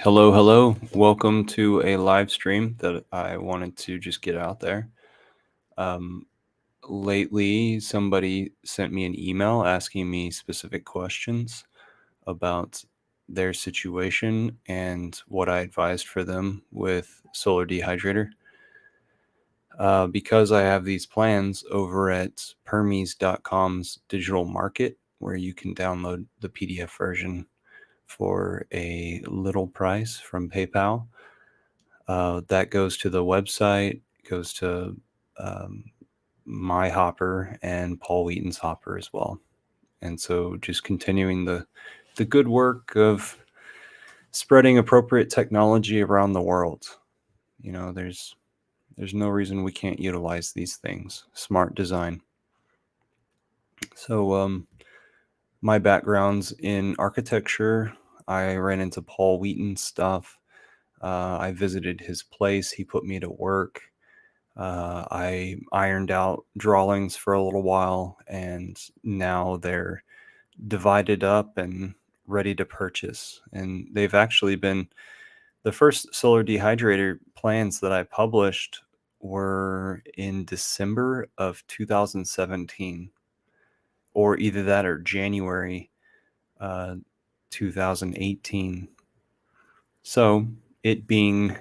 Hello, hello. Welcome to a live stream that I wanted to just get out there. Um, Lately, somebody sent me an email asking me specific questions about their situation and what I advised for them with Solar Dehydrator. Because I have these plans over at Permies.com's digital market, where you can download the PDF version for a little price from PayPal. That goes to the website, goes to um, my hopper and Paul Wheaton's hopper as well. And so just continuing the good work of spreading appropriate technology around the world. You know, there's no reason we can't utilize these things. Smart design. So my background's in architecture. I ran into Paul Wheaton's stuff. I visited his place. He put me to work. I ironed out drawings for a little while, and now they're divided up and ready to purchase. And they've actually been the first solar dehydrator plans that I published were in December of 2017, or either that or January 2018. So it being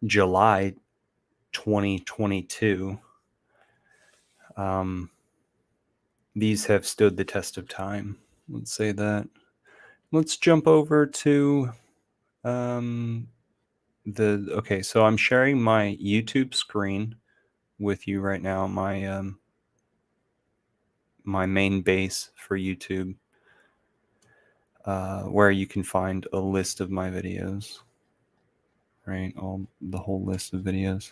July 2022, these have stood the test of time. Let's say that. Let's jump over to okay, so I'm sharing my YouTube screen with you right now, my main base for YouTube, where you can find a list of my videos, right? The whole list of videos.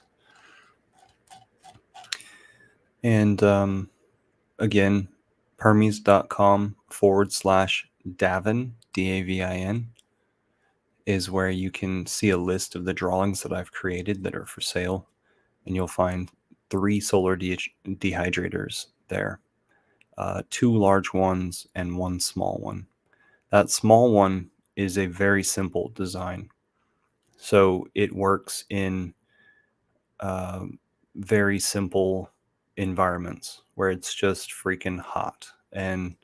And again, permies.com/Davin, Davin, is where you can see a list of the drawings that I've created that are for sale. And you'll find 3 solar dehydrators there, 2 large ones and 1 small one. That small one is a very simple design. So it works in very simple environments where it's just freaking hot. And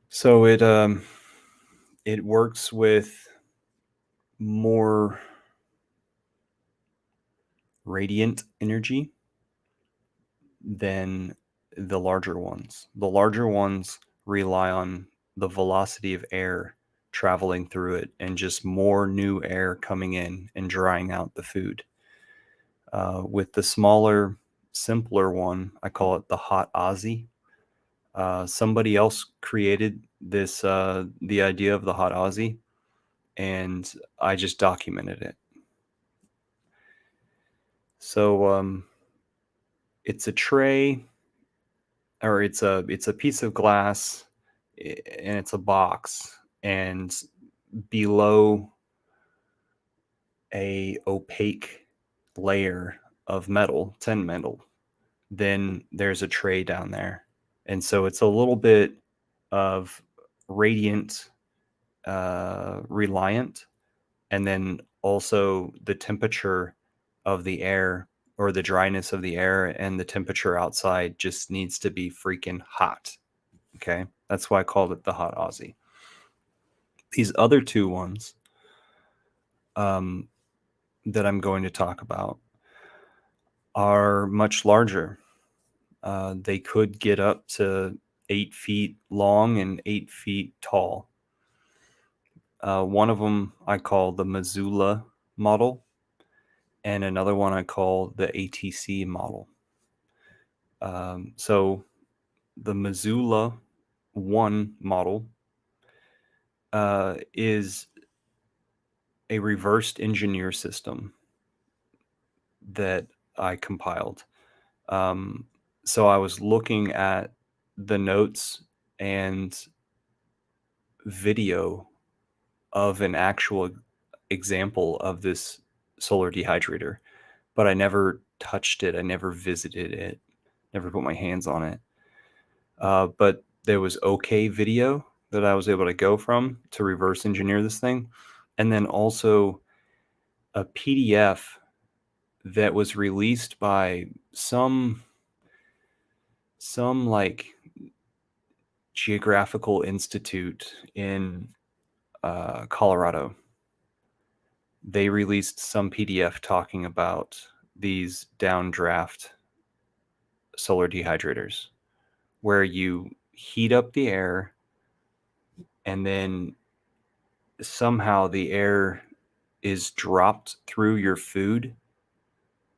so it works with more radiant energy than the larger ones. The larger ones rely on the velocity of air traveling through it and just more new air coming in and drying out the food. With the smaller, simpler one, I call it the hot Aussie. Somebody else created this, the idea of the hot Aussie, and I just documented it. So it's a tray, or it's a piece of glass, and it's a box, and below a opaque layer of metal, tin metal, then there's a tray down there. And so it's a little bit of radiant reliant, and then also the temperature of the air, or the dryness of the air, and the temperature outside just needs to be freaking hot. Okay, that's why I called it the hot Aussie. These other 2 ones that I'm going to talk about are much larger. They could get up to 8 feet long and 8 feet tall. One of them I call the Missoula model, and another one I call the ATC model. So the Missoula 1 model is a reversed engineer system that I compiled. So I was looking at the notes and video of an actual example of this solar dehydrator, but I never touched it. I never visited it, never put my hands on it. But there was okay video that I was able to go from to reverse engineer this thing. And then also a PDF that was released by some like geographical institute in Colorado. They released some PDF talking about these downdraft solar dehydrators where you heat up the air and then somehow the air is dropped through your food,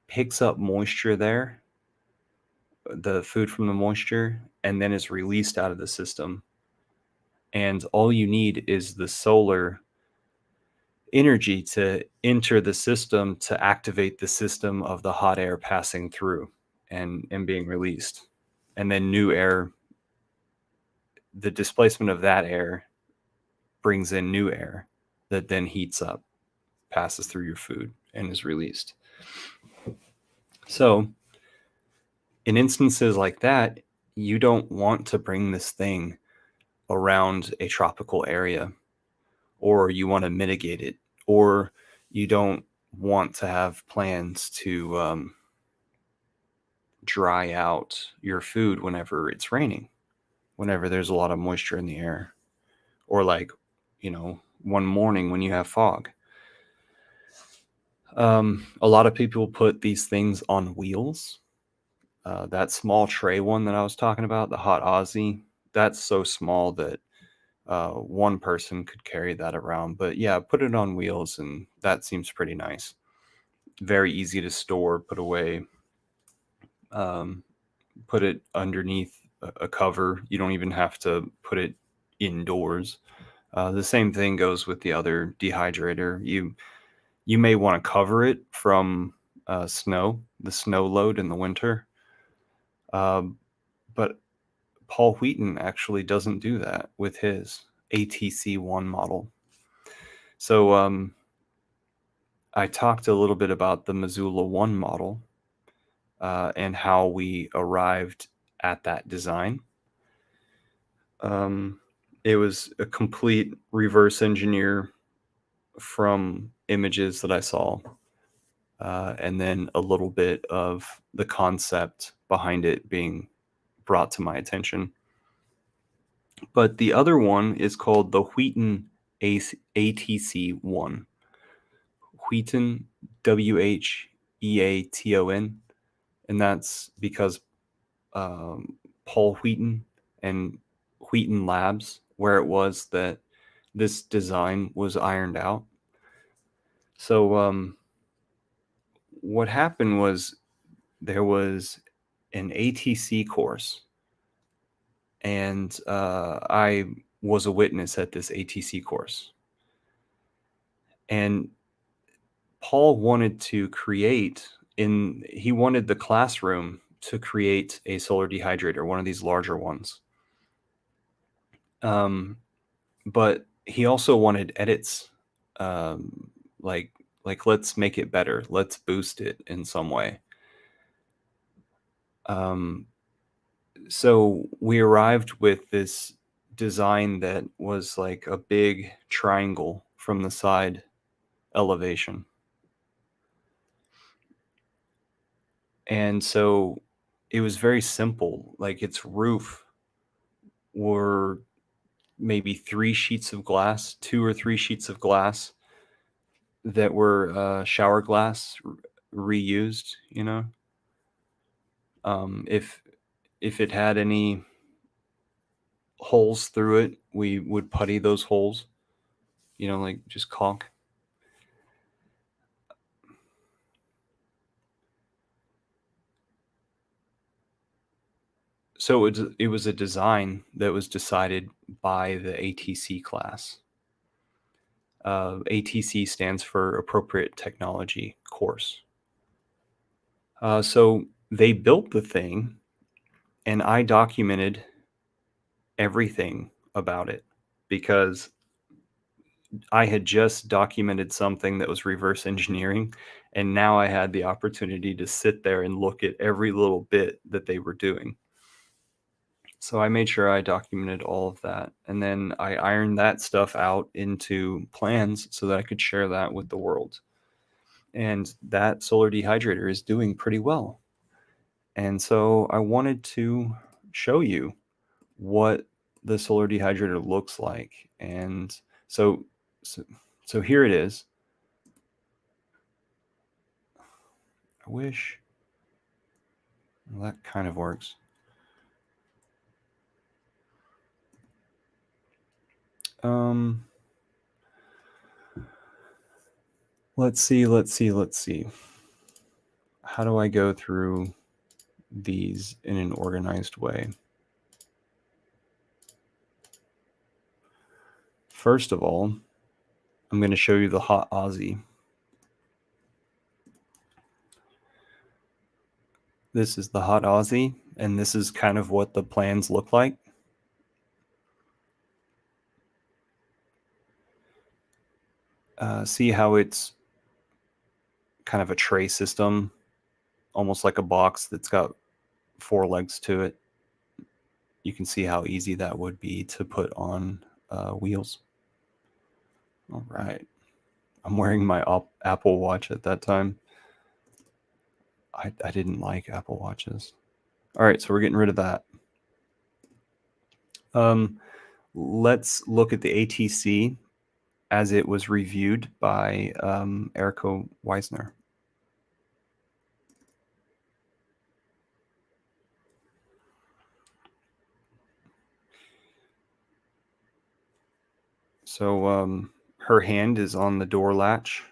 picks up moisture there, the food from the moisture, and then is released out of the system. And all you need is the solar energy to enter the system to activate the system of the hot air passing through and being released. And then new air, the displacement of that air brings in new air that then heats up, passes through your food, and is released. So, in instances like that, you don't want to bring this thing around a tropical area, or you want to mitigate it, or you don't want to have plans to dry out your food whenever it's raining, whenever there's a lot of moisture in the air, or like, one morning when you have fog. A lot of people put these things on wheels. That small tray one that I was talking about, the Hot Aussie, that's so small that one person could carry that around. But yeah, put it on wheels, and that seems pretty nice. Very easy to store, put away, put it underneath a cover. You don't even have to put it indoors. The same thing goes with the other dehydrator. You may want to cover it from snow, the snow load in the winter. But Paul Wheaton actually doesn't do that with his ATC1 model. So I talked a little bit about the Missoula 1 model and how we arrived at that design. It was a complete reverse engineer from images that I saw, and then a little bit of the concept behind it being brought to my attention. But the other one is called the Wheaton ATC1. Wheaton, Wheaton, and that's because Paul Wheaton and Wheaton Labs, where it was that this design was ironed out. So what happened was there was an ATC course, and I was a witness at this ATC course. And Paul wanted to he wanted the classroom to create a solar dehydrator, one of these larger ones. But he also wanted edits, like let's make it better, let's boost it in some way. So we arrived with this design that was like a big triangle from the side elevation. And so it was very simple. Like its roof were maybe 3 sheets of glass, 2 or 3 sheets of glass that were shower glass reused, if it had any holes through it, we would putty those holes, like just caulk. So it was a design that was decided by the ATC class. ATC stands for Appropriate Technology Course. So they built the thing, and I documented everything about it because I had just documented something that was reverse engineering, and now I had the opportunity to sit there and look at every little bit that they were doing. So I made sure I documented all of that, and then I ironed that stuff out into plans so that I could share that with the world. And that solar dehydrator is doing pretty well. And so I wanted to show you what the solar dehydrator looks like. And so so, so here it is. I wish, well, that kind of works. Um, let's see. How do I go through these in an organized way? First of all, I'm going to show you the Hot Aussie. This is the Hot Aussie, and this is kind of what the plans look like. See how it's kind of a tray system, almost like a box that's got 4 legs to it. You can see how easy that would be to put on wheels. All right. I'm wearing my Apple Watch at that time. I didn't like Apple Watches. All right, so we're getting rid of that. Let's look at the ATC as it was reviewed by Erico Weisner. So her hand is on the door latch.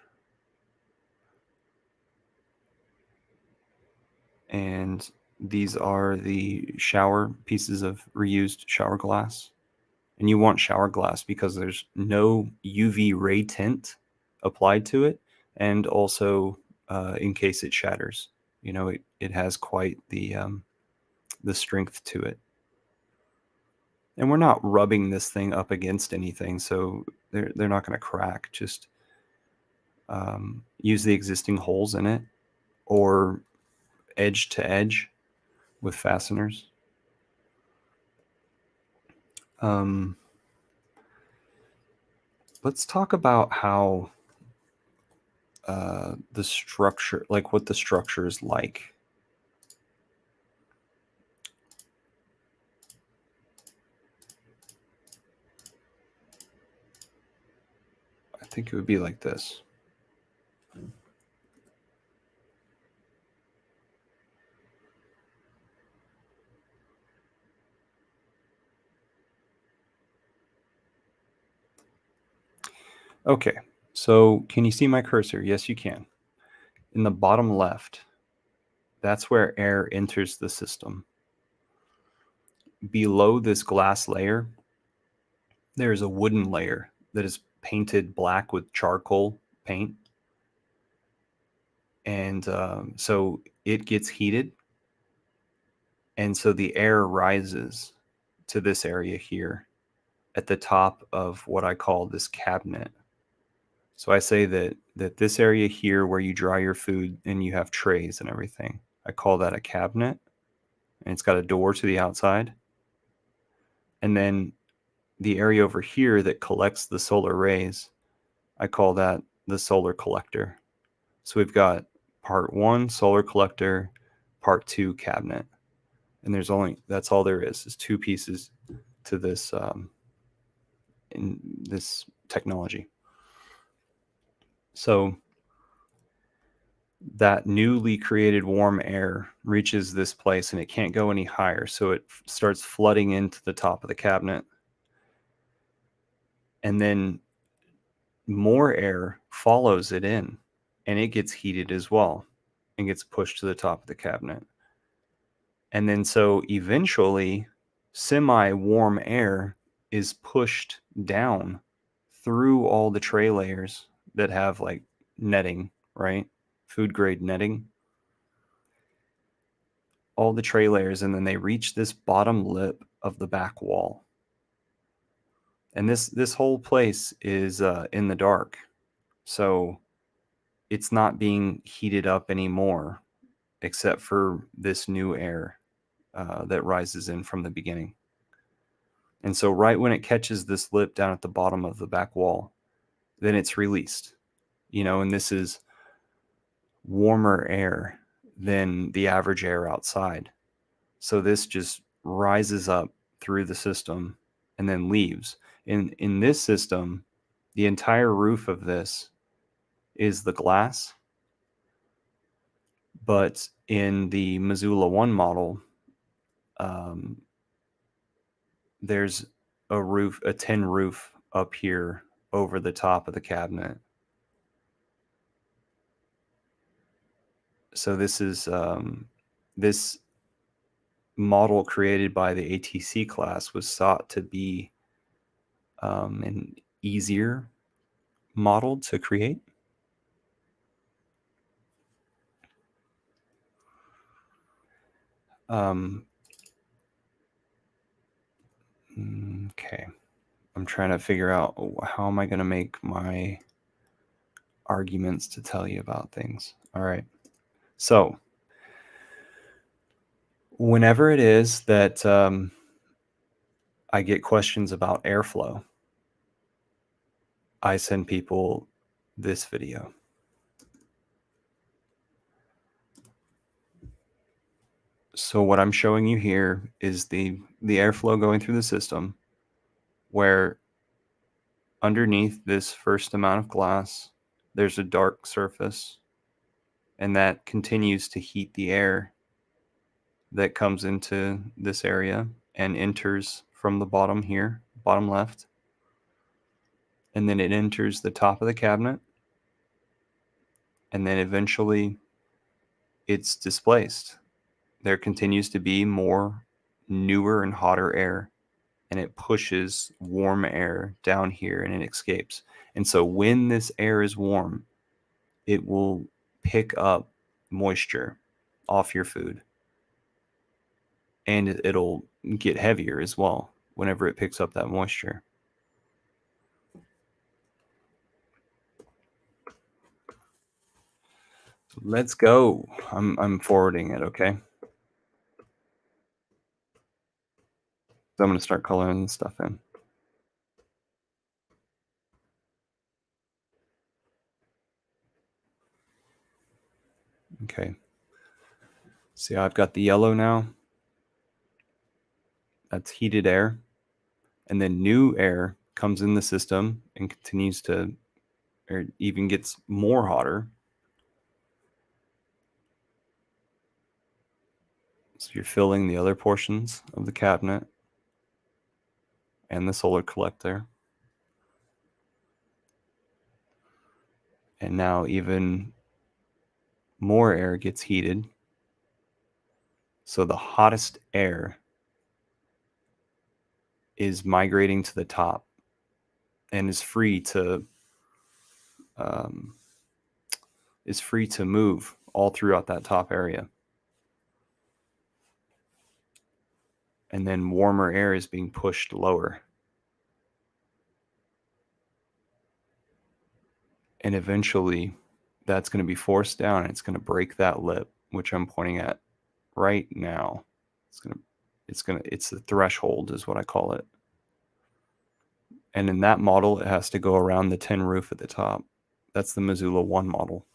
And these are the shower pieces of reused shower glass. And you want shower glass because there's no UV ray tint applied to it. And also, in case it shatters, it has quite the strength to it. And we're not rubbing this thing up against anything, so they're not going to crack. Just use the existing holes in it or edge to edge with fasteners. Let's talk about how the structure, like what the structure is like. I think it would be like this. Okay, so can you see my cursor? Yes, you can. In the bottom left, that's where air enters the system. Below this glass layer, there's a wooden layer that is painted black with charcoal paint. And so it gets heated. And so the air rises to this area here at the top of what I call this cabinet. So I say that this area here where you dry your food and you have trays and everything, I call that a cabinet, and it's got a door to the outside. And then the area over here that collects the solar rays, I call that the solar collector. So we've got part 1 solar collector, part 2 cabinet. And that's all there is 2 pieces to this in this technology. So that newly created warm air reaches this place and it can't go any higher. So it starts flooding into the top of the cabinet. And then more air follows it in and it gets heated as well and gets pushed to the top of the cabinet. And then so eventually semi-warm air is pushed down through all the tray layers that have like netting, right? Food grade netting. All the tray layers, and then they reach this bottom lip of the back wall. And this whole place is in the dark. So it's not being heated up anymore except for this new air that rises in from the beginning. And so right when it catches this lip down at the bottom of the back wall, then it's released. And this is warmer air than the average air outside. So this just rises up through the system and then leaves. In this system, the entire roof of this is the glass, but in the Missoula 1 model, um, there's a tin roof up here over the top of the cabinet. So this model created by the ATC class was thought to be an easier model to create. Okay. I'm trying to figure out how am I going to make my arguments to tell you about things. All right. So whenever it is that I get questions about airflow, I send people this video. So what I'm showing you here is the airflow going through the system, where underneath this first amount of glass, there's a dark surface, and that continues to heat the air that comes into this area and enters from the bottom here, bottom left. And then it enters the top of the cabinet. And then eventually it's displaced. There continues to be more newer and hotter air, and it pushes warm air down here and it escapes. And so when this air is warm, it will pick up moisture off your food. And it'll get heavier as well whenever it picks up that moisture. Let's go. I'm forwarding it, okay? So I'm going to start coloring this stuff in. Okay. See, I've got the yellow now. That's heated air. And then new air comes in the system and continues to, or even gets more hotter. So you're filling the other portions of the cabinet and the solar collector. And now even more air gets heated. So the hottest air is migrating to the top and is free to move all throughout that top area. And then warmer air is being pushed lower. And eventually that's going to be forced down and it's going to break that lip, which I'm pointing at right now. It's the threshold is what I call it. And in that model, it has to go around the tin roof at the top. That's the Missoula 1 model.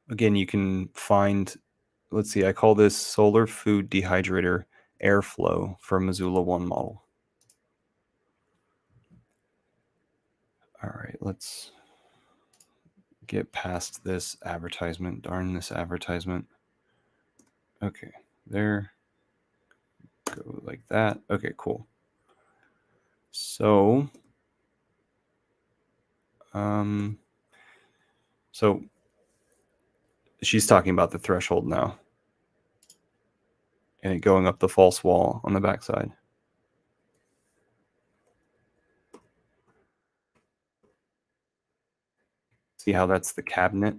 Again, you can find, let's see, I call this solar food dehydrator airflow for Missoula 1 model. All right, let's get past this advertisement. Darn this advertisement. Okay, there. Go like that. Okay, cool. So, so she's talking about the threshold now, and it going up the false wall on the backside. See how that's the cabinet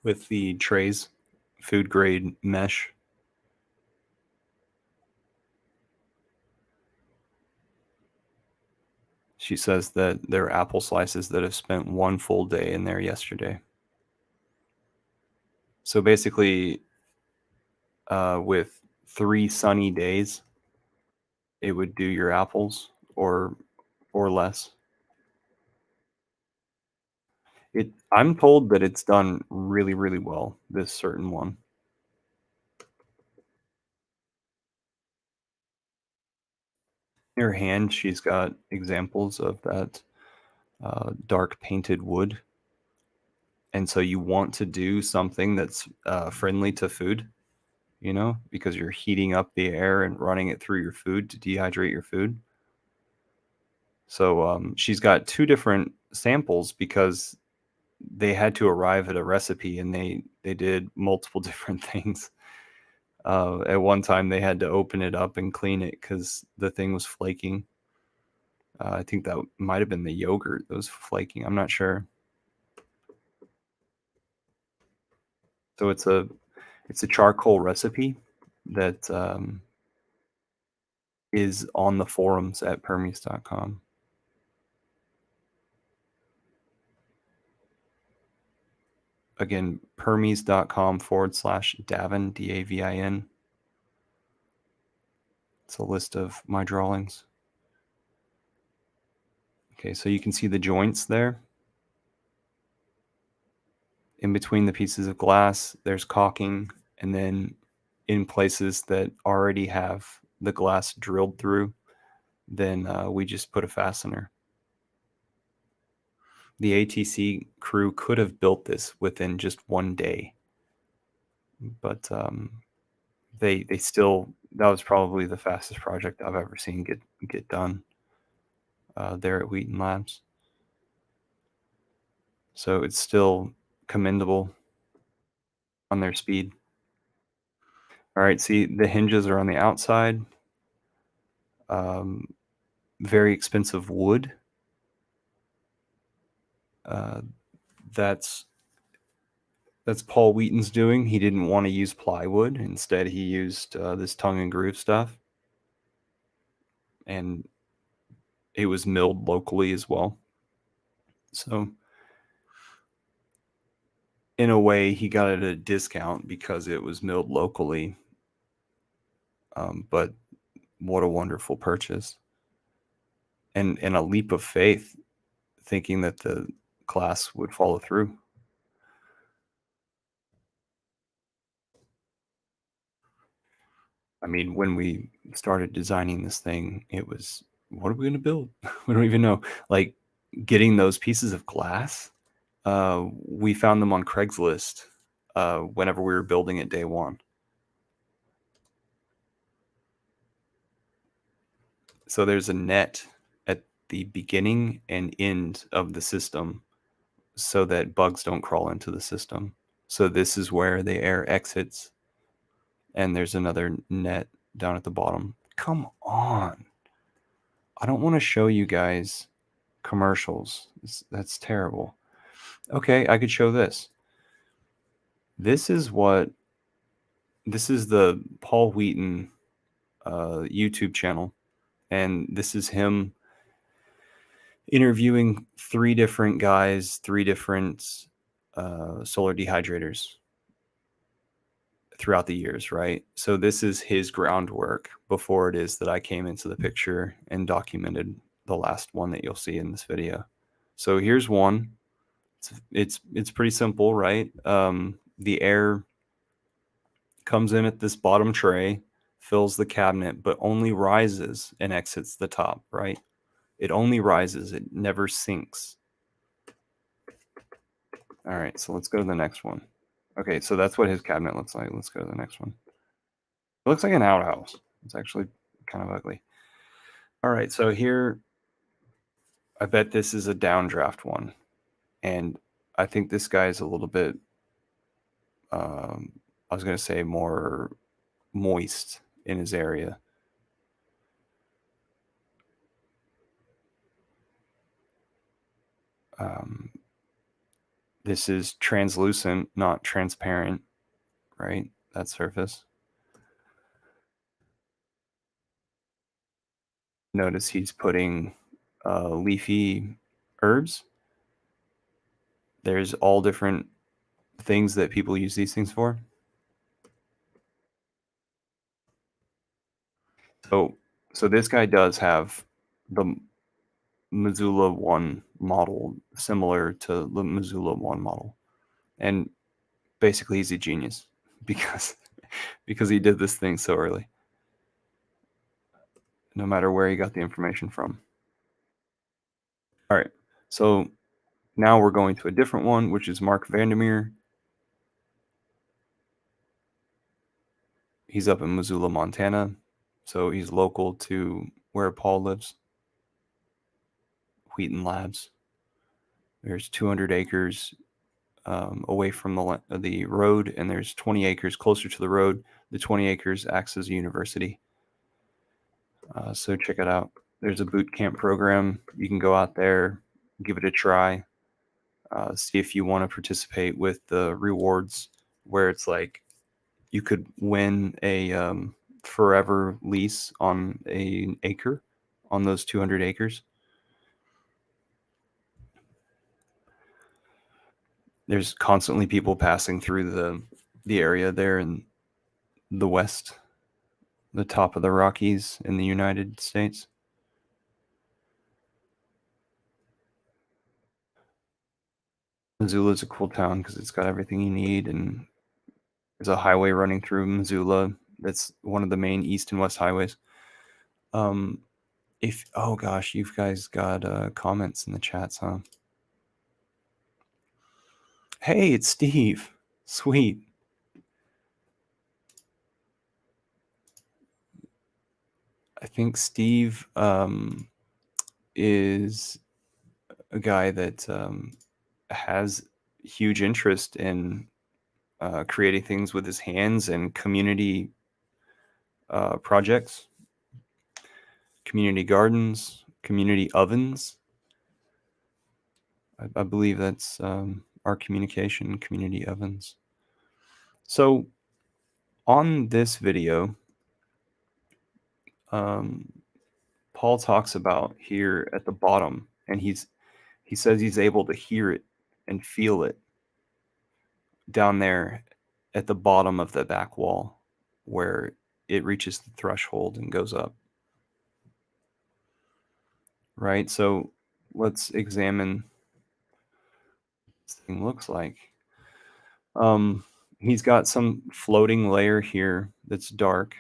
with the trays, food grade mesh. She says that there are apple slices that have spent one full day in there yesterday. So basically, with 3 sunny days, it would do your apples or less. I'm told that it's done really, really well, this certain one. In her hand, she's got examples of that, dark painted wood, and so you want to do something that's, friendly to food, because you're heating up the air and running it through your food to dehydrate your food. So, she's got 2 different samples because they had to arrive at a recipe, and they did multiple different things. At one time, they had to open it up and clean it because the thing was flaking. I think that might have been the yogurt that was flaking, I'm not sure. So it's a charcoal recipe that, is on the forums at permies.com. Again, permies.com/Davin, Davin. It's a list of my drawings. Okay, so you can see the joints there. In between the pieces of glass, there's caulking, and then in places that already have the glass drilled through, then we just put a fastener. The ATC crew could have built this within just one day, but they still that was probably the fastest project I've ever seen get done there at Wheaton Labs. So it's still commendable on their speed. All right, see the hinges are on the outside. Um, Very expensive wood. Uh, that's that's Paul Wheaton's doing. He didn't want to use plywood. Instead, he used this tongue and groove stuff, and it was milled locally as well. So, in a way, he got it at a discount because it was milled locally. But what a wonderful purchase, and a leap of faith, thinking that the class would follow through. I mean, when we started designing this thing, it was, what are we going to build? We don't even know. Like getting those pieces of glass, we found them on Craigslist whenever we were building it day one. So there's a net at the beginning and end of the system so that bugs don't crawl into the system. So this is where the air exits, and there's another net down at the bottom. Come on. I don't want to show you guys commercials. That's terrible. Okay, I could show this. This is what this is the Paul Wheaton YouTube channel, and this is him interviewing 3 different guys, 3 different solar dehydrators throughout the years, right? So this is his groundwork before it is that I came into the picture and documented the last one that you'll see in this video. So here's one. It's pretty simple, right? The air comes in at this bottom tray, fills the cabinet, but only rises and exits the top, right? It only rises, it never sinks. All right, so let's go to the next one. Okay, so that's what his cabinet looks like. Let's go to the next one. It looks like an outhouse. It's actually kind of ugly. All right, so here, I bet this is a downdraft one. And I think this guy is a little bit, I was going to say more moist in his area. This is translucent, not transparent, right? That surface. Notice he's putting leafy herbs. There's all different things that people use these things for. So, so this guy does have the Missoula 1 model similar to the Missoula 1 model. And basically he's a genius because because he did this thing so early, no matter where he got the information from. All right. So now we're going to a different one, which is Mark Vandermeer. He's up in Missoula, Montana. So he's local to where Paul lives, Wheaton Labs. There's 200 acres away from the road, and there's 20 acres closer to the road. The 20 acres acts as a university. So check it out. There's a boot camp program. You can go out there, give it a try, see if you want to participate with the rewards, where it's like you could win a forever lease on an acre on those 200 acres. There's constantly people passing through the area there in the west, the top of the Rockies in the United States. Missoula's a cool town because it's got everything you need, and there's a highway running through Missoula that's one of the main east and west highways. Um, if oh gosh, you guys got comments in the chats, huh? Hey, it's Steve. Sweet. I think Steve is a guy that has huge interest in creating things with his hands and community projects, community gardens, community ovens. I believe that's our communication, community ovens. So on this video, um, Paul talks about here at the bottom, and he says he's able to hear it and feel it down there at the bottom of the back wall where it reaches the threshold and goes up. Right? So let's examine what this thing looks like. Um, he's got some floating layer here that's dark.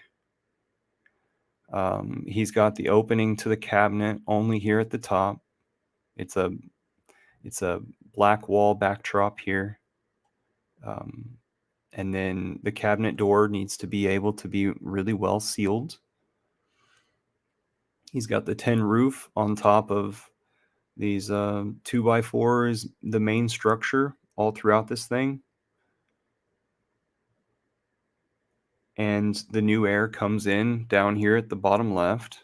He's got the opening to the cabinet only here at the top. It's a black wall backdrop here. And then the cabinet door needs to be able to be really well sealed. He's got the tin roof on top of these 2x4s, the main structure all throughout this thing. And the new air comes in down here at the bottom left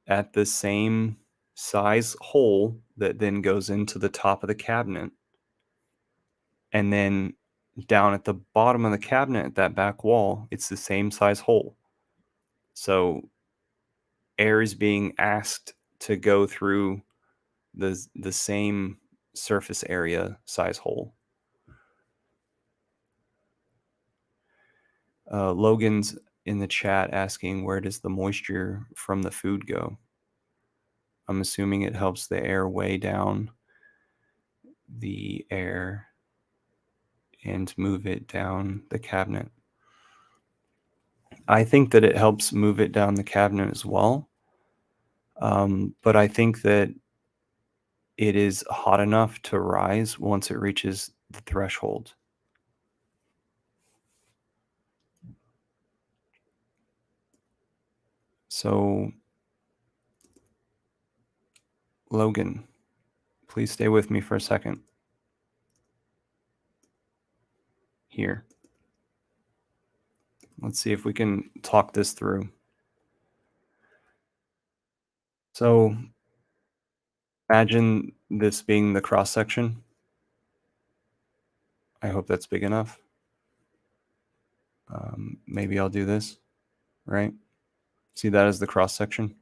at the same size hole that then goes into the top of the cabinet. And then down at the bottom of the cabinet at that back wall, it's the same size hole. So air is being asked to go through the same surface area size hole. Logan's in the chat asking, where does the moisture from the food go? I'm assuming it helps the air weigh down the air and move it down the cabinet. I think that it helps move it down the cabinet as well. But I think that it is hot enough to rise once it reaches the threshold. So, Logan, please stay with me for a second. Here. Let's see if we can talk this through. So, imagine this being the cross section. I hope that's big enough. Maybe I'll do this, right? See that as the cross section.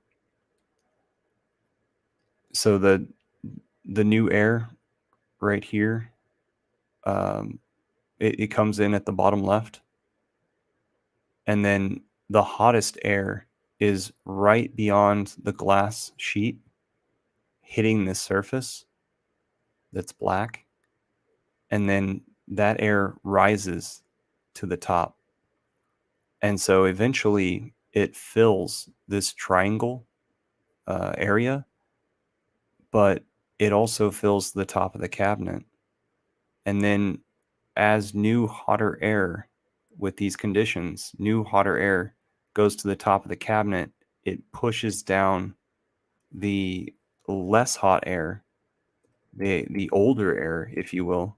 So the new air right here, it comes in at the bottom left, and then the hottest air is right beyond the glass sheet, hitting this surface that's black, and then that air rises to the top. And so eventually it fills this triangle area, but it also fills the top of the cabinet. And then as new hotter air with these conditions, new hotter air goes to the top of the cabinet, it pushes down the less hot air, the older air, if you will.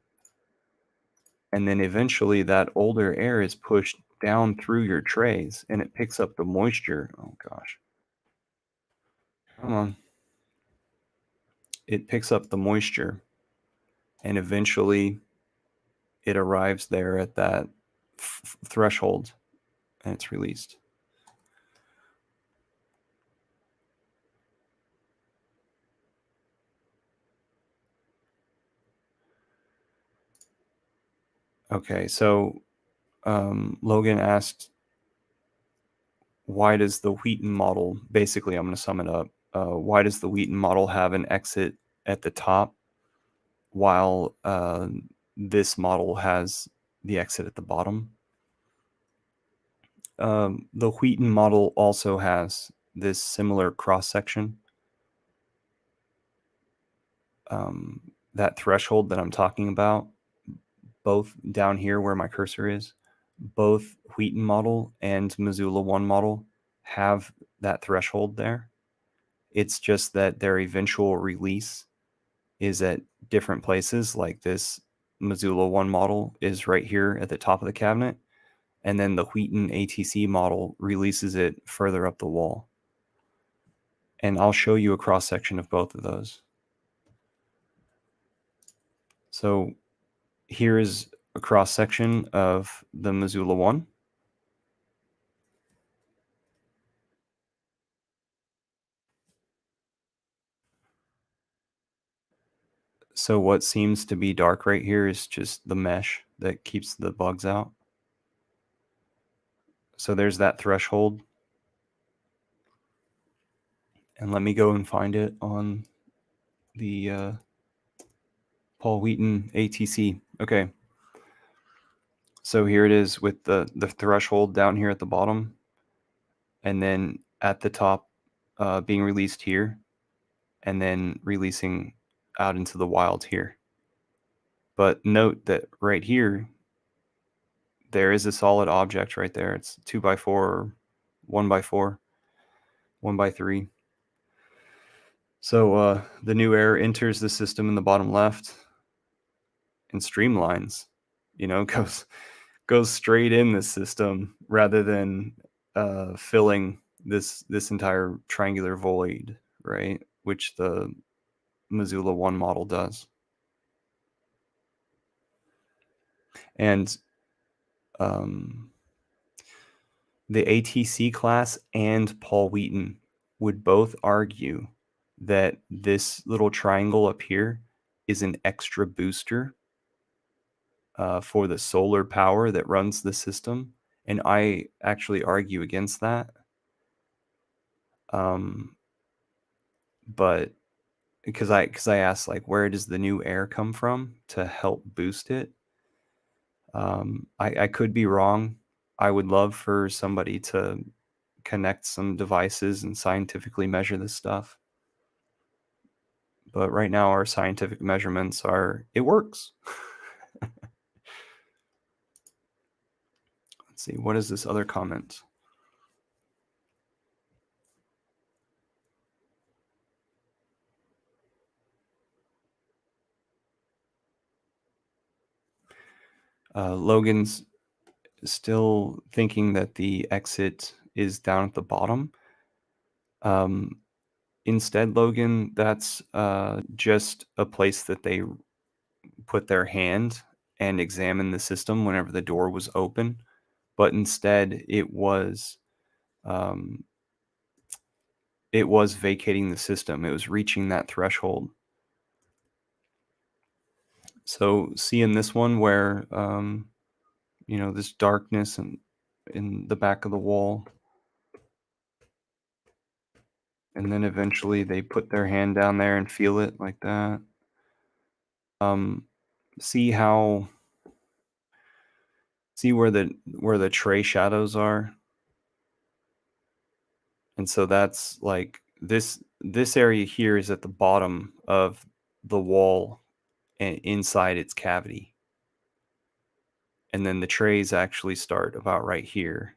And then eventually that older air is pushed down through your trays and it picks up the moisture. Oh gosh. Come on. It picks up the moisture and eventually it arrives there at that threshold and it's released. Okay, so Logan asked, why does the Wheaton model, basically, I'm going to sum it up. Why does the Wheaton model have an exit at the top while this model has the exit at the bottom? The Wheaton model also has this similar cross section. That threshold that I'm talking about, both down here where my cursor is, both Wheaton model and Missoula 1 model have that threshold there. It's just that their eventual release is at different places. Like this Missoula 1 model is right here at the top of the cabinet, and then the Wheaton ATC model releases it further up the wall. And I'll show you a cross section of both of those. So here is a cross section of the Missoula 1. So what seems to be dark right here is just the mesh that keeps the bugs out. So there's that threshold. And let me go and find it on the Paul Wheaton ATC. Okay. So here it is with the threshold down here at the bottom. And then at the top being released here. And then releasing out into the wild here. But note that right here, there is a solid object right there. It's 2x4 or 1x4, 1x3. So the new air enters the system in the bottom left and streamlines, goes straight in the system rather than filling this entire triangular void, right? Which the Missoula 1 model does. And the ATC class and Paul Wheaton would both argue that this little triangle up here is an extra booster for the solar power that runs the system. And I actually argue against that. But because I asked, like, where does the new air come from to help boost it? I could be wrong. I would love for somebody to connect some devices and scientifically measure this stuff. But right now our scientific measurements are, it works. Let's see, what is this other comment? Logan's still thinking that the exit is down at the bottom. Instead, Logan, that's just a place that they put their hand and examine the system whenever the door was open. But instead, it was vacating the system. It was reaching that threshold. So see in this one where this darkness and in the back of the wall, And then eventually they put their hand down there and feel it like that. Um, see how see where the tray shadows are? And so that's like this area here is at the bottom of the wall and inside its cavity. And then the trays actually start about right here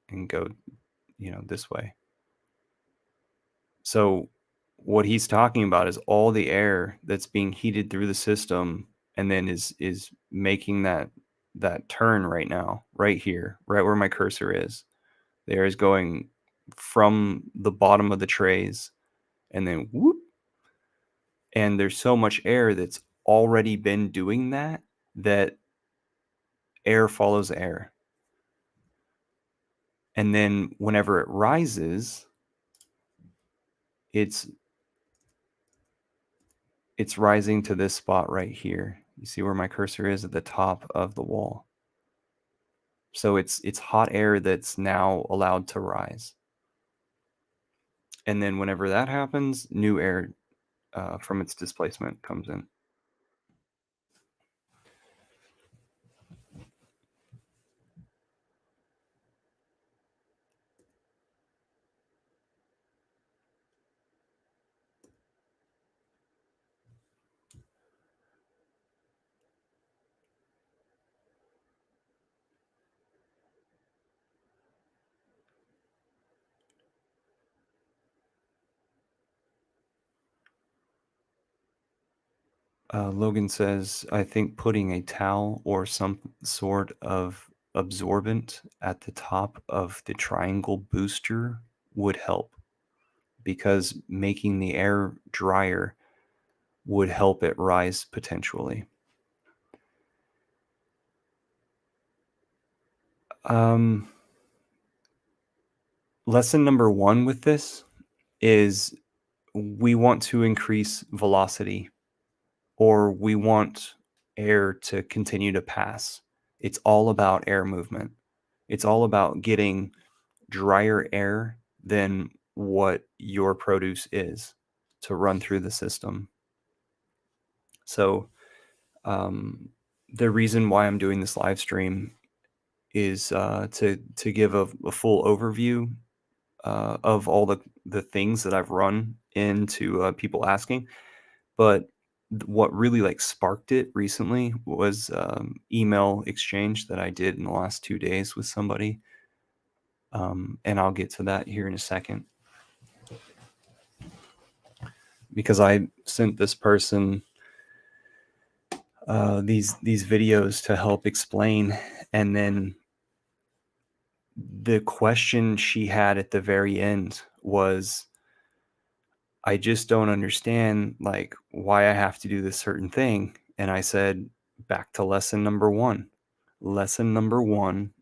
and go, this way. So what he's talking about is all the air that's being heated through the system and then is making that turn right now, right here, right where my cursor is. The air is going from the bottom of the trays and then whoop. And there's so much air that's already been doing that air follows air. And then whenever it rises, it's rising to this spot right here. You see where my cursor is at the top of the wall. So it's hot air that's now allowed to rise. And then whenever that happens, new air from its displacement comes in. Logan says, I think putting a towel or some sort of absorbent at the top of the triangle booster would help because making the air drier would help it rise potentially. Lesson number 1 with this is we want to increase velocity or we want air to continue to pass. It's all about air movement. It's all about getting drier air than what your produce is to run through the system. So, the reason why I'm doing this live stream is to give a full overview of all the things that I've run into people asking. But what really like sparked it recently was email exchange that I did in the last 2 days with somebody. And I'll get to that here in a second. Because I sent this person these videos to help explain, and then the question she had at the very end was, I just don't understand like why I have to do this certain thing. And I said, back to lesson number 1. Lesson number 1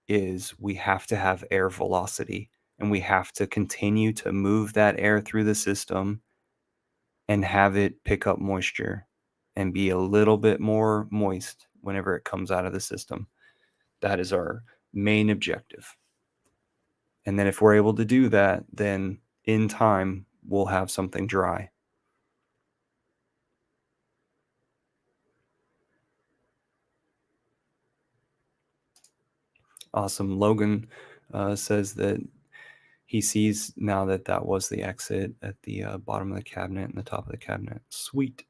is we have to have air velocity and we have to continue to move that air through the system and have it pick up moisture and be a little bit more moist whenever it comes out of the system. That is our main objective. And then if we're able to do that, then in time, we'll have something dry. Awesome. Logan says that he sees now that was the exit at the bottom of the cabinet and the top of the cabinet. Sweet.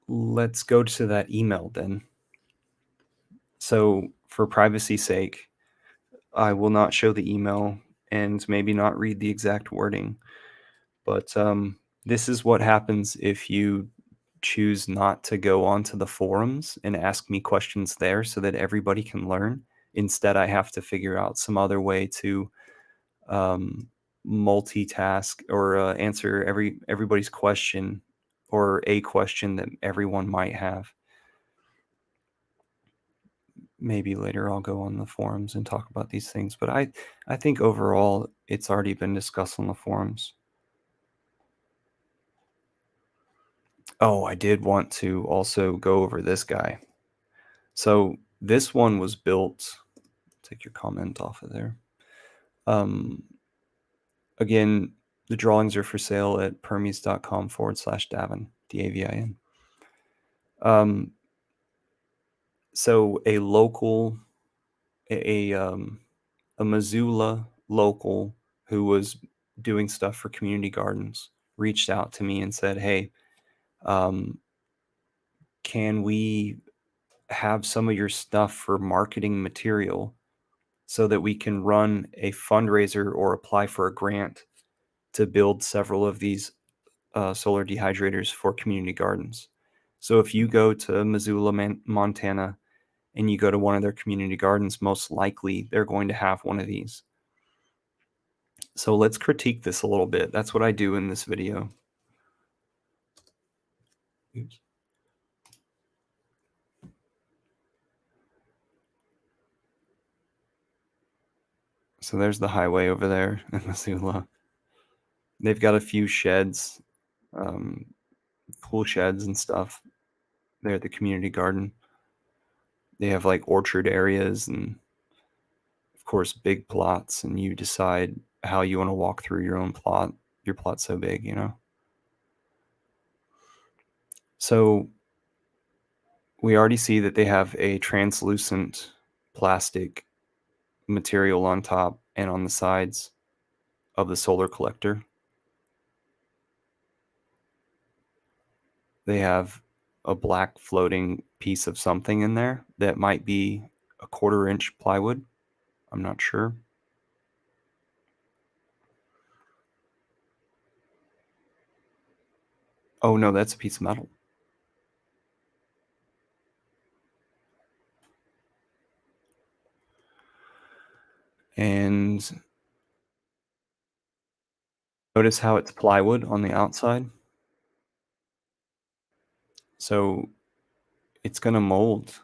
Let's go to that email then. So for privacy's sake, I will not show the email and maybe not read the exact wording. But this is what happens if you choose not to go onto the forums and ask me questions there so that everybody can learn. Instead, I have to figure out some other way to multitask or answer everybody's question or a question that everyone might have. Maybe later I'll go on the forums and talk about these things, but I think overall it's already been discussed on the forums. Oh, I did want to also go over this guy. So this one was built, take your comment off of there. Um, Again, the drawings are for sale at permies.com/Davin, Davin. Um, so a Missoula local who was doing stuff for community gardens reached out to me and said, "Hey, um, can we have some of your stuff for marketing material so that we can run a fundraiser or apply for a grant to build several of these solar dehydrators for community gardens?" So if you go to Missoula, Montana, and you go to one of their community gardens, most likely they're going to have one of these. So let's critique this a little bit. That's what I do in this video. Oops. So there's the highway over there in Missoula. They've got a few sheds, um, pool sheds and stuff there at the community garden. They have like orchard areas and, of course, big plots, and you decide how you want to walk through your own plot. Your plot's so big, you know? So we already see that they have a translucent plastic material on top and on the sides of the solar collector. They have a black floating piece of something in there that might be a 1/4 inch plywood. I'm not sure. Oh no, that's a piece of metal. And notice how it's plywood on the outside. So it's going to mold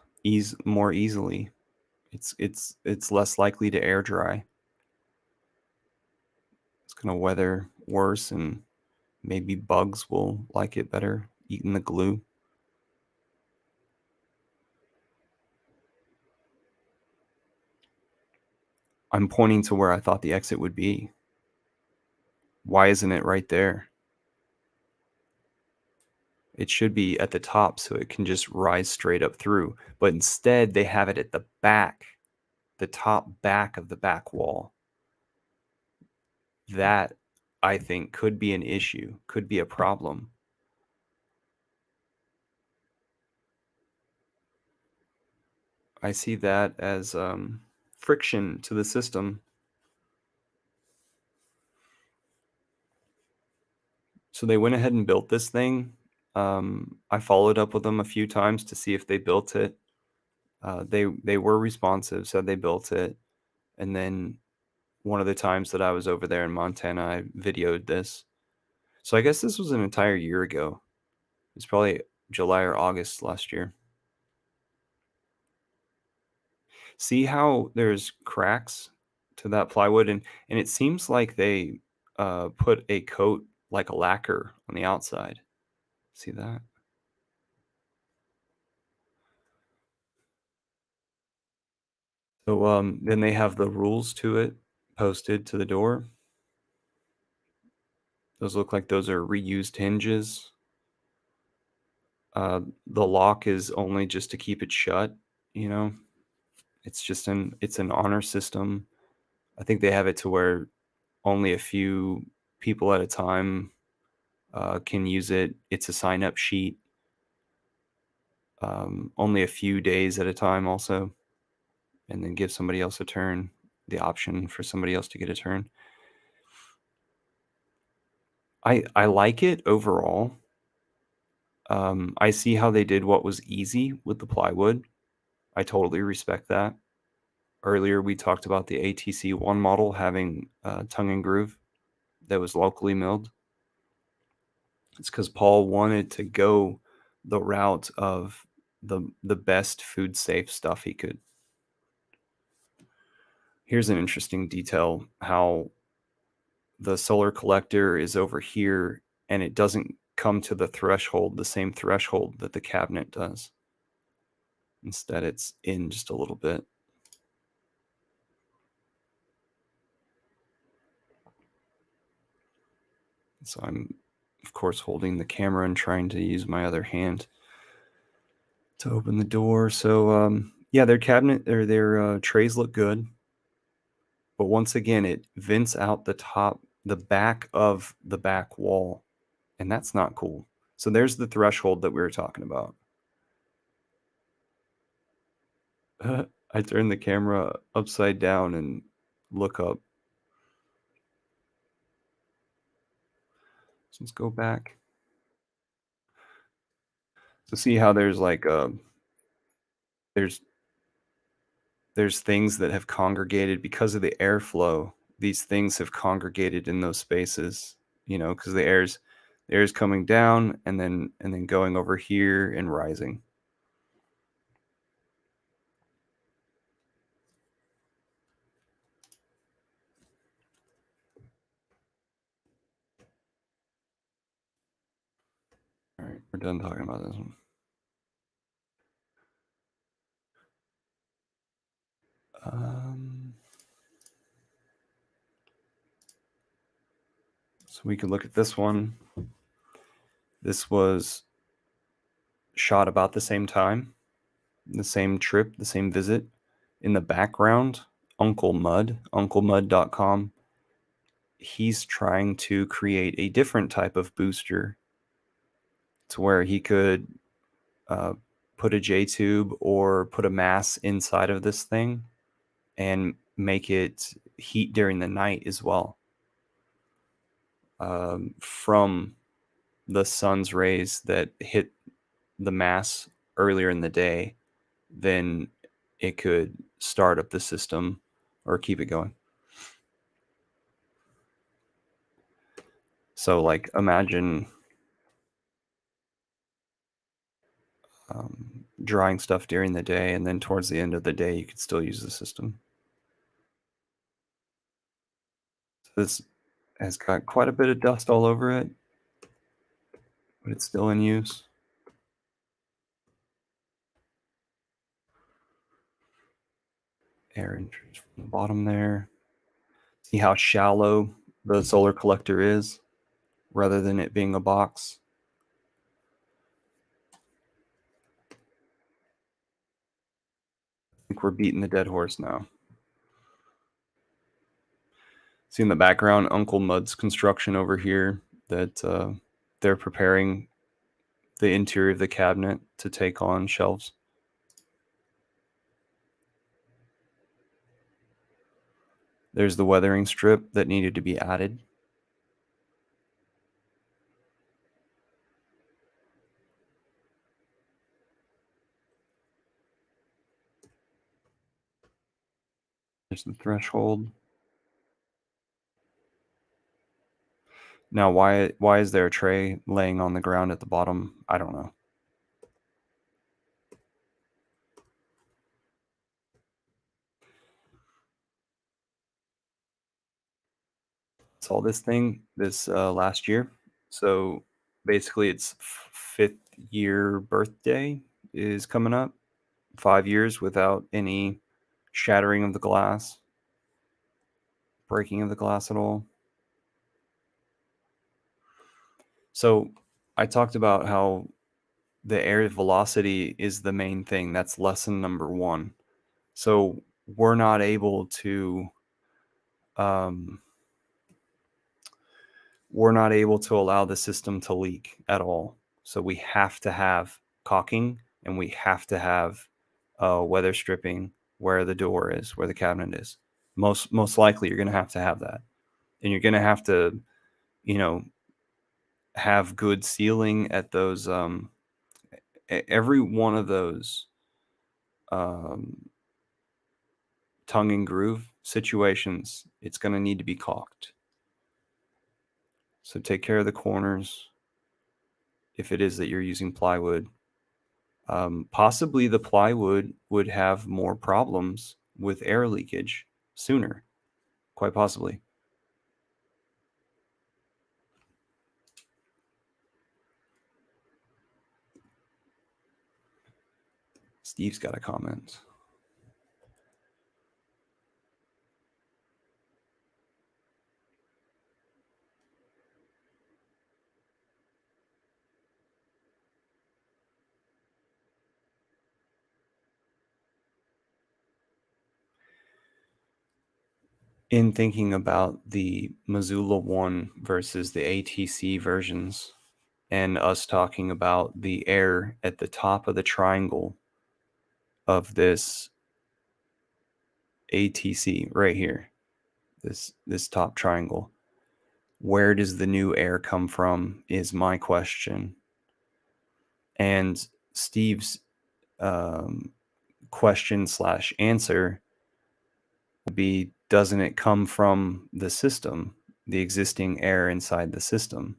more easily. It's less likely to air dry. It's going to weather worse, and maybe bugs will like it better eating the glue. I'm pointing to where I thought the exit would be. Why isn't it right there? It should be at the top so it can just rise straight up through. But instead, they have it at the back, the top back of the back wall. That, I think, could be an issue, could be a problem. I see that as friction to the system. So they went ahead and built this thing. I followed up with them a few times to see if they built it. They were responsive, said they built it. And then one of the times that I was over there in Montana, I videoed this. So I guess this was an entire year ago. It's probably July or August last year. See how there's cracks to that plywood, and it seems like they put a coat like a lacquer on the outside. See that? So then they have the rules to it posted to the door. Those look like those are reused hinges. The lock is only just to keep it shut, you know. It's an honor system. I think they have it to where only a few people at a time can use it. It's a sign up sheet, only a few days at a time, also, and then give somebody else a turn, the option for somebody else to get a turn. I like it overall. I see how they did what was easy with the plywood. I totally respect that. Earlier, we talked about the ATC 1 model having tongue and groove that was locally milled. It's because Paul wanted to go the route of the best food safe stuff he could. Here's an interesting detail: how the solar collector is over here and it doesn't come to the same threshold that the cabinet does. Instead, it's in just a little bit. So I'm, of course, holding the camera and trying to use my other hand to open the door. So, yeah, their cabinet or their trays look good. But once again, it vents out the back of the back wall, and that's not cool. So there's the threshold that we were talking about. I turn the camera upside down and look up. So let's go back. So see how there's like there's there's things that have congregated because of the airflow. These things have congregated in those spaces, because the air's coming down and then going over here and rising. All right, we're done talking about this one. Um, so we could look at this one. This was shot about the same time, the same trip, the same visit. In the background, Uncle Mud, unclemud.com, he's trying to create a different type of booster to where he could uh, put a J tube or put a mass inside of this thing and make it heat during the night as well, from the sun's rays that hit the mass earlier in the day. Then it could start up the system or keep it going. So, like, imagine drying stuff during the day, and then towards the end of the day, you could still use the system. So this has got quite a bit of dust all over it, but it's still in use. Air enters from the bottom there. See how shallow the solar collector is rather than it being a box. I think we're beating the dead horse now. See in the background, Uncle Mud's construction over here that they're preparing the interior of the cabinet to take on shelves. There's the weathering strip that needed to be added. There's the threshold. Now, why is there a tray laying on the ground at the bottom? I don't know. Saw this thing this last year. So basically, its fifth year birthday is coming up. 5 years without any shattering of the glass, breaking of the glass at all. So I talked about how the air velocity is the main thing. That's lesson number one. So we're not able to um, allow the system to leak at all. So we have to have caulking and we have to have weather stripping where the door is, where the cabinet is. Most likely, you're going to have that, and you're going to have to, you know, have good sealing at those. Every one of those um, tongue and groove situations, it's going to need to be caulked. So take care of the corners if it is that you're using plywood. Possibly the plywood would have more problems with air leakage sooner, quite possibly. Steve's got a comment. In thinking about the Missoula 1 versus the ATC versions, and us talking about the air at the top of the triangle of this ATC right here, this top triangle, where does the new air come from is my question. And Steve's um, question slash answer would be, doesn't it come from the system, the existing air inside the system?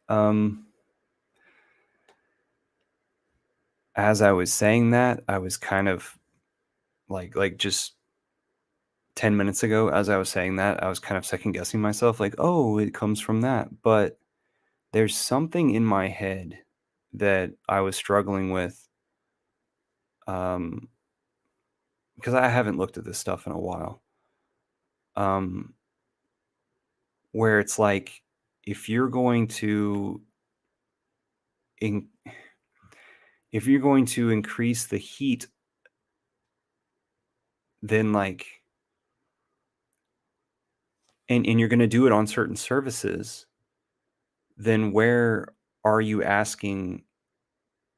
Um, as I was saying that, I was kind of like just 10 minutes ago, as I was saying that, I was kind of second guessing myself, like, oh, it comes from that. But there's something in my head that I was struggling with, um, because I haven't looked at this stuff in a while. Um, where it's like, if you're going to in, if you're going to increase the heat, then like, and you're going to do it on certain surfaces, then where are you asking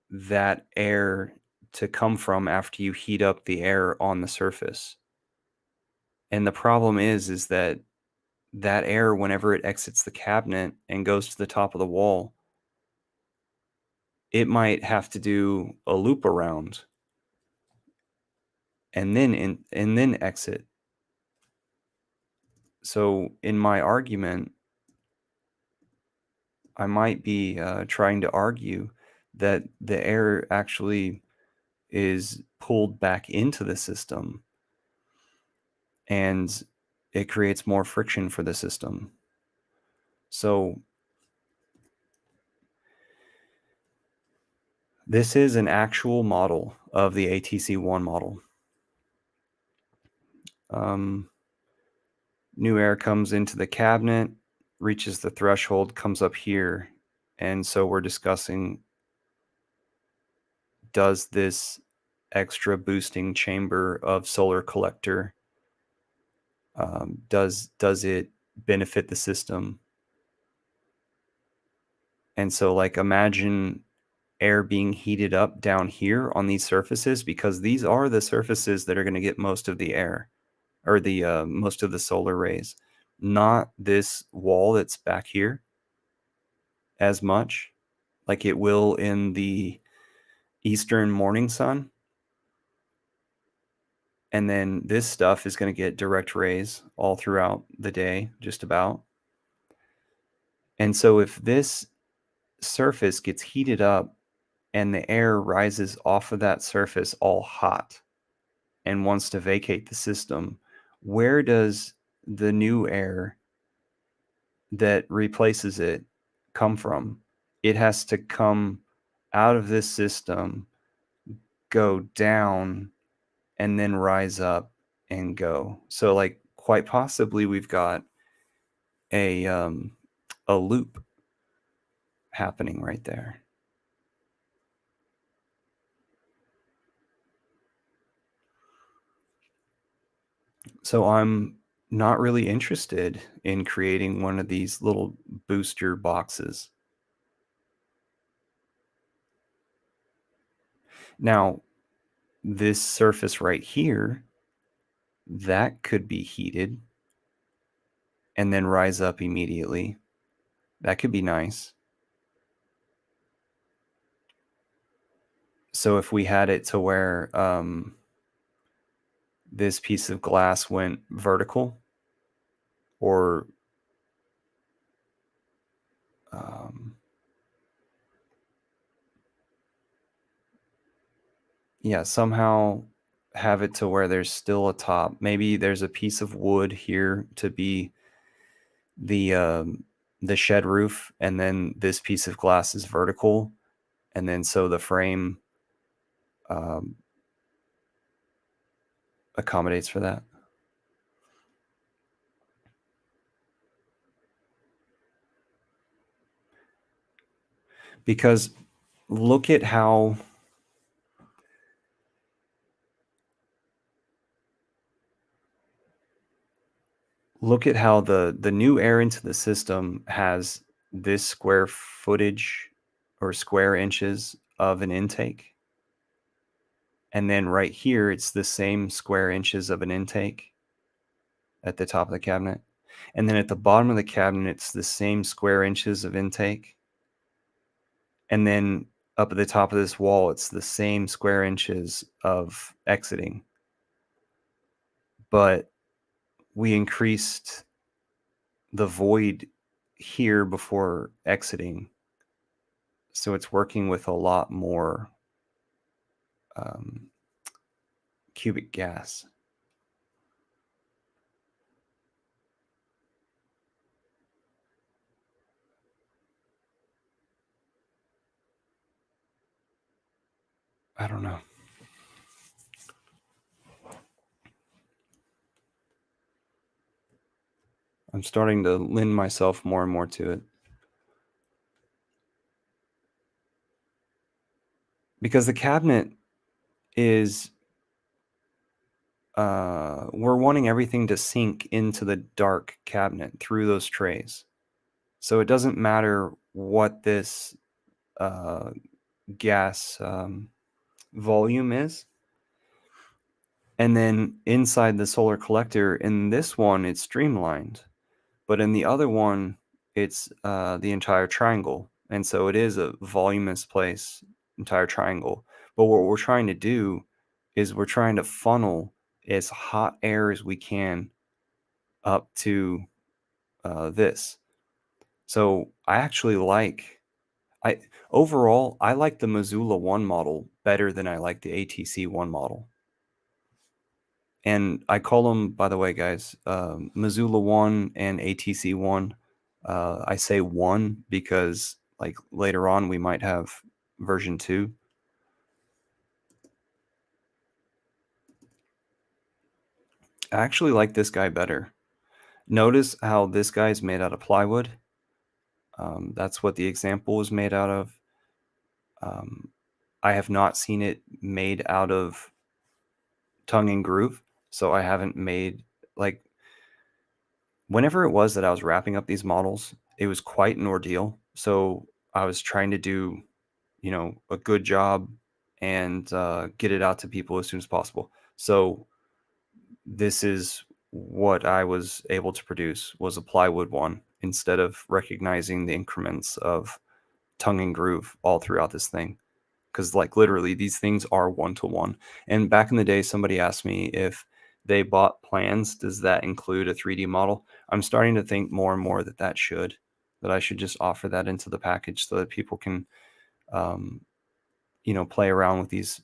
that air to come from after you heat up the air on the surface? And the problem is that that air, whenever it exits the cabinet and goes to the top of the wall, it might have to do a loop around and then exit. So in my argument, I might be trying to argue that the air actually is pulled back into the system, and it creates more friction for the system. So this is an actual model of the ATC1 model. New air comes into the cabinet, reaches the threshold, comes up here. And so we're discussing, does this extra boosting chamber of solar collector, does it benefit the system? And so like, imagine air being heated up down here on these surfaces, because these are the surfaces that are going to get most of the air, or the most of the solar rays, not this wall that's back here as much, like it will in the eastern morning sun. And then this stuff is going to get direct rays all throughout the day, just about. And so if this surface gets heated up and the air rises off of that surface all hot and wants to vacate the system, where does the new air that replaces it come from? It has to come out of this system, go down, and then rise up and go. So like, quite possibly we've got a loop happening right there. So I'm not really interested in creating one of these little booster boxes. Now, this surface right here, that could be heated and then rise up immediately. That could be nice. So if we had it to where this piece of glass went vertical, or yeah, somehow have it to where there's still a top. Maybe there's a piece of wood here to be the shed roof, and then this piece of glass is vertical, and then so the frame um, accommodates for that. Because look at how look at how the new air into the system has this square footage or square inches of an intake. And then right here, it's the same square inches of an intake at the top of the cabinet. And then at the bottom of the cabinet, it's the same square inches of intake. And then up at the top of this wall, it's the same square inches of exiting. But we increased the void here before exiting. So it's working with a lot more cubic gas. I don't know. I'm starting to lend myself more and more to it. Because the cabinet is, we're wanting everything to sink into the dark cabinet through those trays. So it doesn't matter what this gas volume is. And then inside the solar collector, in this one, it's streamlined. But in the other one, it's the entire triangle. And so it is a voluminous place, entire triangle. But what we're trying to do is we're trying to funnel as hot air as we can up to this. So I actually like, I overall, I like the Missoula 1 model better than I like the ATC 1 model. And I call them, by the way, guys, Missoula 1 and ATC 1. I say 1 because like later on we might have version 2. I actually like this guy better. Notice how this guy is made out of plywood. That's what the example was made out of. I have not seen it made out of tongue and groove, so I haven't made, like, whenever it was that I was wrapping up these models, it was quite an ordeal. So I was trying to do, a good job and get it out to people as soon as possible. So this is what I was able to produce, was a plywood one, instead of recognizing the increments of tongue and groove all throughout this thing. Because like literally these things are 1-to-1. And back in the day, somebody asked me if they bought plans, does that include a 3D model? I'm starting to think more and more that that I should just offer that into the package so that people can, play around with these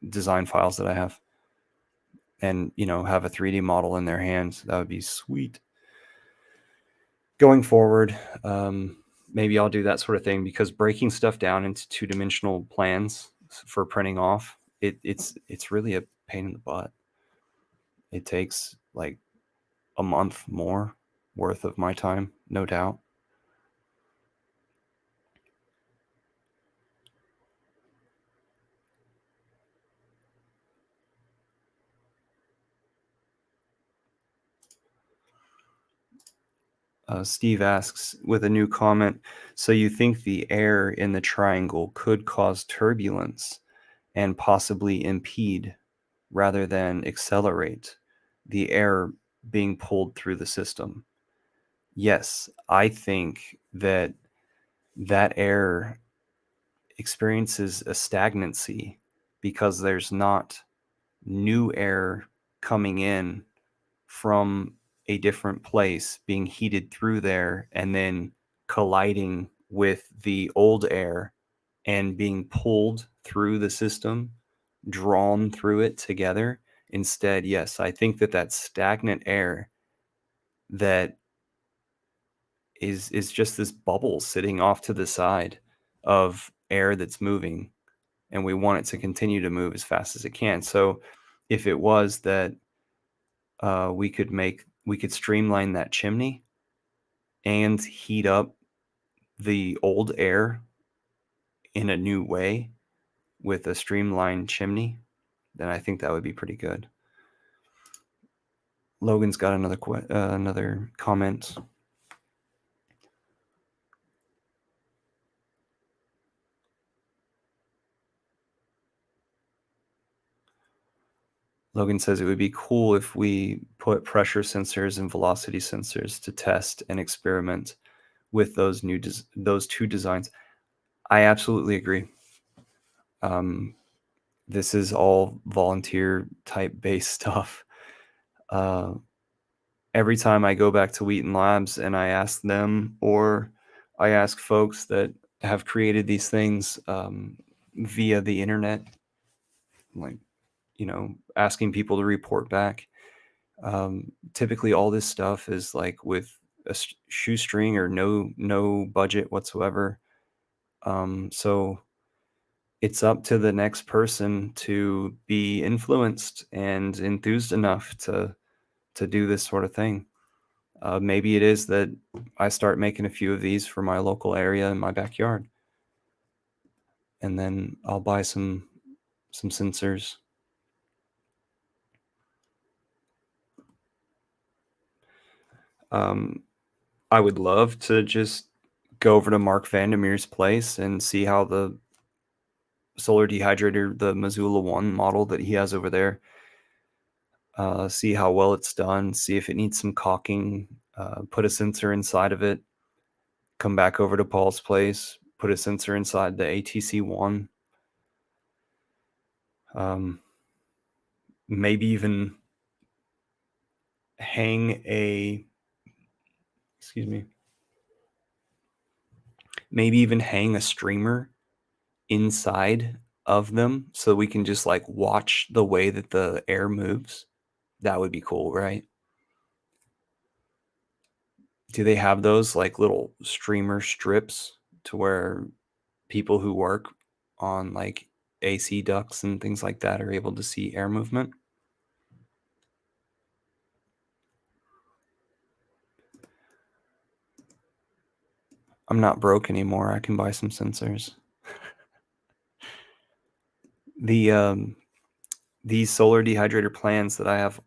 design files that I have and, have a 3D model in their hands. That would be sweet. Going forward, maybe I'll do that sort of thing, because breaking stuff down into 2-dimensional plans for printing off, it's really a pain in the butt. It takes like a month more worth of my time, no doubt. Steve asks with a new comment, so you think the air in the triangle could cause turbulence and possibly impede rather than accelerate the air being pulled through the system? Yes, I think that air experiences a stagnancy because there's not new air coming in from a different place being heated through there and then colliding with the old air and being pulled through the system, drawn through it together. Instead, yes, I think that stagnant air that is just this bubble sitting off to the side of air that's moving, and we want it to continue to move as fast as it can. So if it was that we could streamline that chimney and heat up the old air in a new way with a streamlined chimney, then I think that would be pretty good. Logan's got another comment. Logan says it would be cool if we put pressure sensors and velocity sensors to test and experiment with those two designs. I absolutely agree. This is all volunteer type based stuff. Uh, every time I go back to Wheaton Labs and I ask them, or I ask folks that have created these things via the internet, like, asking people to report back. Typically, all this stuff is like with a shoestring or no budget whatsoever. So it's up to the next person to be influenced and enthused enough to do this sort of thing. Maybe it is that I start making a few of these for my local area in my backyard, and then I'll buy some sensors. I would love to just go over to Mark Vandermeer's place and see how the solar dehydrator, the Missoula 1 model that he has over there, see how well it's done, see if it needs some caulking, put a sensor inside of it, come back over to Paul's place, put a sensor inside the ATC 1. Maybe even hang a, excuse me, maybe even hang a streamer inside of them so we can just like watch the way that the air moves. That would be cool, right? Do they have those like little streamer strips to where people who work on like AC ducts and things like that are able to see air movement? I'm not broke anymore. I can buy some sensors. The these solar dehydrator plans that I have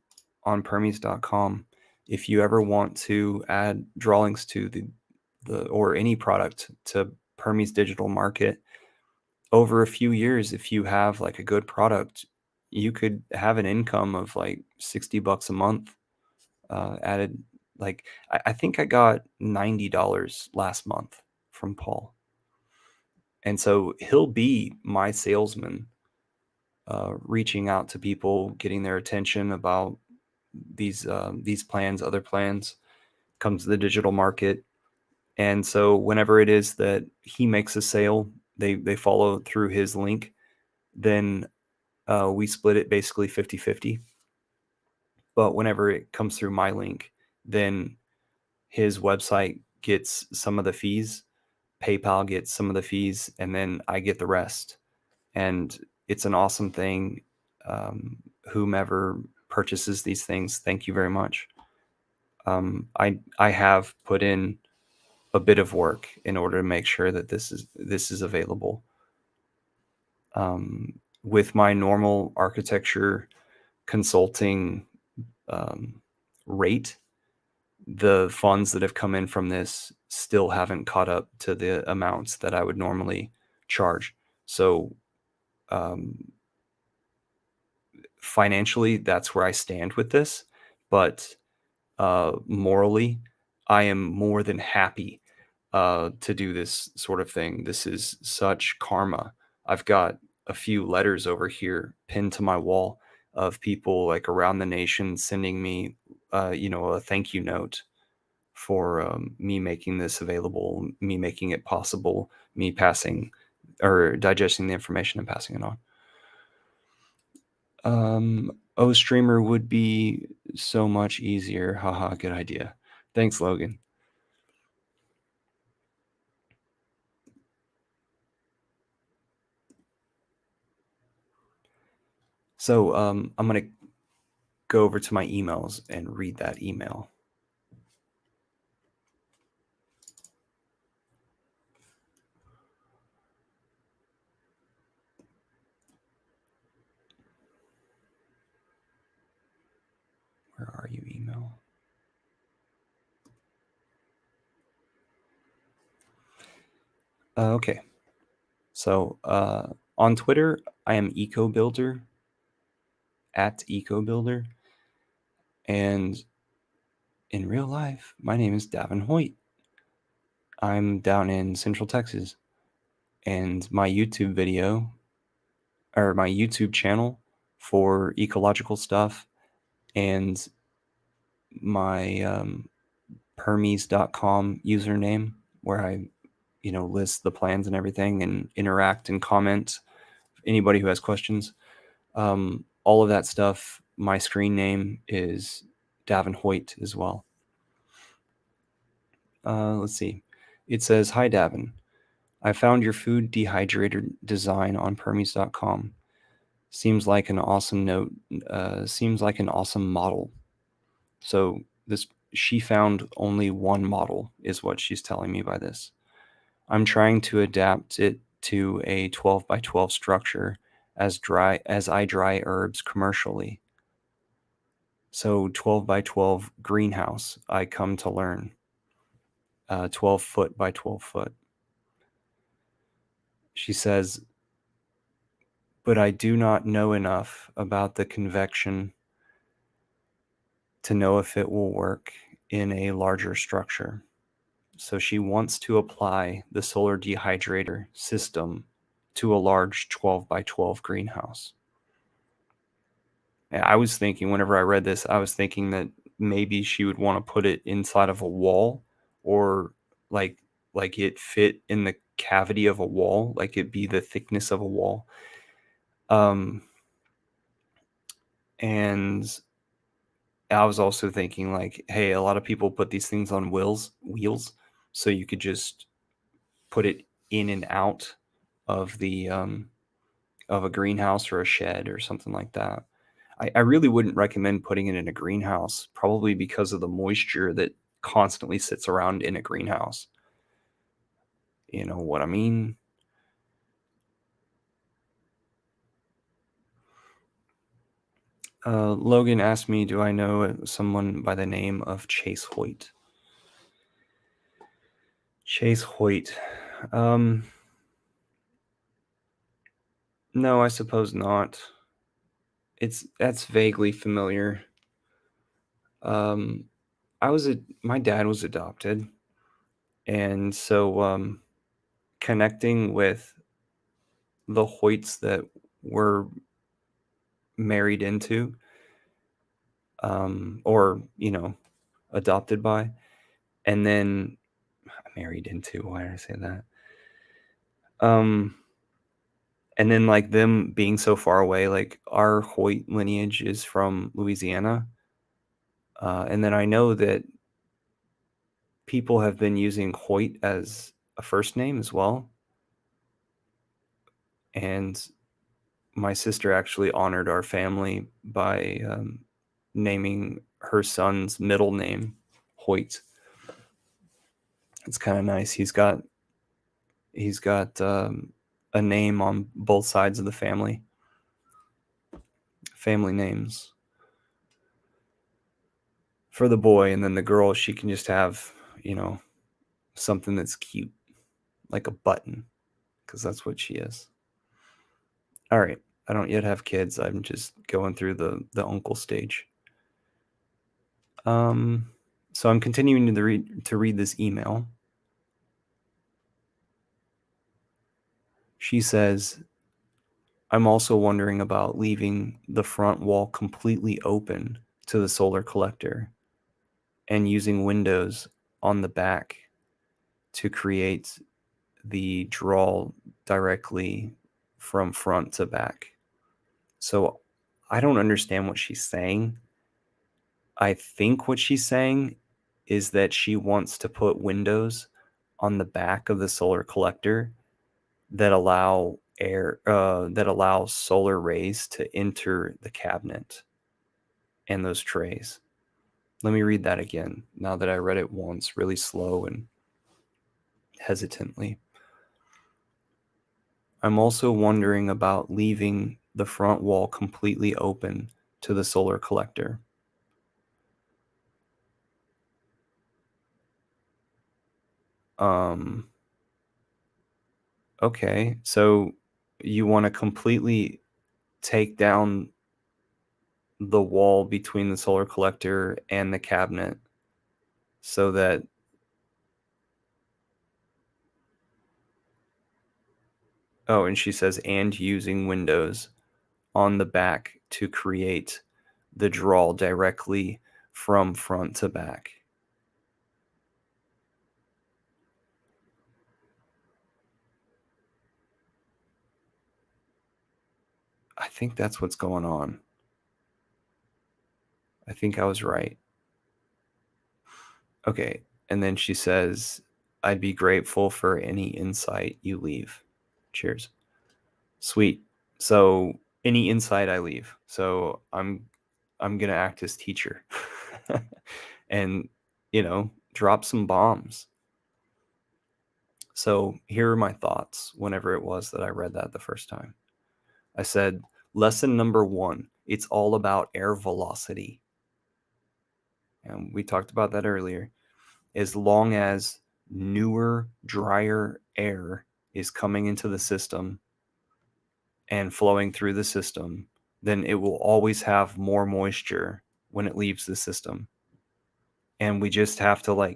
on Permies.com, if you ever want to add drawings to the or any product to Permies digital market, over a few years, if you have like a good product, you could have an income of like $60 a month added. Like I think I got $90 last month from Paul. And so he'll be my salesman, reaching out to people, getting their attention about these plans, other plans, comes to the digital market. And so whenever it is that he makes a sale, they follow through his link, then we split it basically 50-50. But whenever it comes through my link, then his website gets some of the fees, PayPal gets some of the fees, and then I get the rest. And it's an awesome thing. Whomever purchases these things, thank you very much. I have put in a bit of work in order to make sure that this is available. With my normal architecture consulting rate, the funds that have come in from this still haven't caught up to the amounts that I would normally charge. So financially, that's where I stand with this. But morally, I am more than happy to do this sort of thing. This is such karma. I've got a few letters over here pinned to my wall of people like around the nation sending me, a thank you note for me making this available, me making it possible, me passing or digesting the information and passing it on. Streamer would be so much easier. Haha, good idea. Thanks, Logan. So I'm going to go over to my emails and read that email. Where are you, email? Okay. So on Twitter, I am EcoBuilder at EcoBuilder. And in real life, my name is Davin Hoyt. I'm down in Central Texas. And my YouTube video, or my YouTube channel for ecological stuff, and my Permies.com username, where I, list the plans and everything and interact and comment. Anybody who has questions, all of that stuff. My screen name is Davin Hoyt as well. Let's see. It says, "Hi, Davin. I found your food dehydrator design on Permies.com. Seems like an awesome note. Seems like an awesome model." So she found only one model, is what she's telling me by this. "I'm trying to adapt it to a 12 by 12 structure as I dry herbs commercially. So 12 by 12 greenhouse, I come to learn. 12 foot by 12 foot." She says, "But I do not know enough about the convection to know if it will work in a larger structure." So she wants to apply the solar dehydrator system to a large 12 by 12 greenhouse. And I was thinking, whenever I read this, I was thinking that maybe she would want to put it inside of a wall, or like it fit in the cavity of a wall, like it be the thickness of a wall. And I was also thinking, like, hey, a lot of people put these things on wheels, so you could just put it in and out of the of a greenhouse or a shed or something like that. I really wouldn't recommend putting it in a greenhouse, probably because of the moisture that constantly sits around in a greenhouse. You know what I mean? Logan asked me, do I know someone by the name of Chase Hoyt? Chase Hoyt. No, I suppose not. That's vaguely familiar. Um, my dad was adopted, and so connecting with the Hoyts that were married into, or adopted by, and then married into. Why did I say that? Um, and then like them being so far away, like our Hoyt lineage is from Louisiana, and then I know that people have been using Hoyt as a first name as well. And my sister actually honored our family by naming her son's middle name Hoyt. It's kind of nice. He's got a name on both sides of the family names for the boy, and then the girl, she can just have something that's cute, like a button, because that's what she is. All right, I don't yet have kids. I'm just going through the uncle stage. So I'm continuing to read this email. She says, "I'm also wondering about leaving the front wall completely open to the solar collector and using windows on the back to create the draw directly from front to back." So I don't understand what she's saying. I think what she's saying is that she wants to put windows on the back of the solar collector that allow solar rays to enter the cabinet and those trays. Let me read that again, now that I read it once really slow and hesitantly. "I'm also wondering about leaving the front wall completely open to the solar collector. Um, Okay, so you want to completely take down the wall between the solar collector and the cabinet so that, oh, and she says, and using windows on the back to create the draw directly from front to back. I think that's what's going on. I think I was right. Okay. And then she says, I'd be grateful for any insight you leave. Cheers. Sweet. So any insight I leave. So I'm gonna act as teacher. And drop some bombs. So here are my thoughts whenever it was that I read that the first time. I said, lesson number 1, it's all about air velocity. And we talked about that earlier. As long as newer, drier air is coming into the system and flowing through the system, then it will always have more moisture when it leaves the system. And we just have to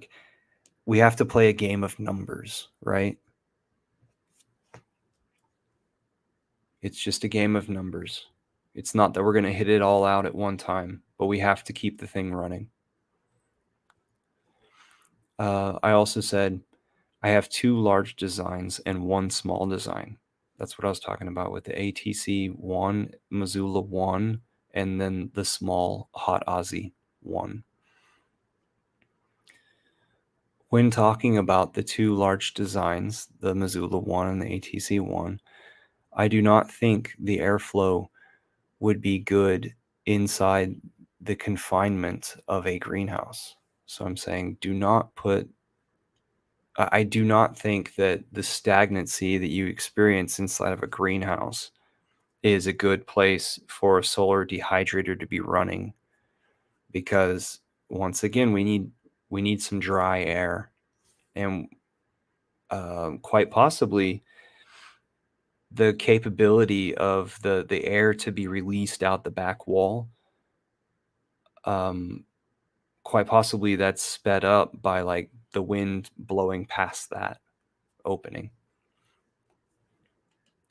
we have to play a game of numbers, right? It's just a game of numbers. It's not that we're going to hit it all out at one time, but we have to keep the thing running. I also said I have 2 large designs and 1 small design. That's what I was talking about with the ATC 1, Missoula 1, and then the small Hot Aussie 1. When talking about the 2 large designs, the Missoula 1 and the ATC 1, I do not think the airflow would be good inside the confinement of a greenhouse. So I'm saying I do not think that the stagnancy that you experience inside of a greenhouse is a good place for a solar dehydrator to be running, because once again we need some dry air, and quite possibly the capability of the air to be released out the back wall, um, quite possibly that's sped up by the wind blowing past that opening.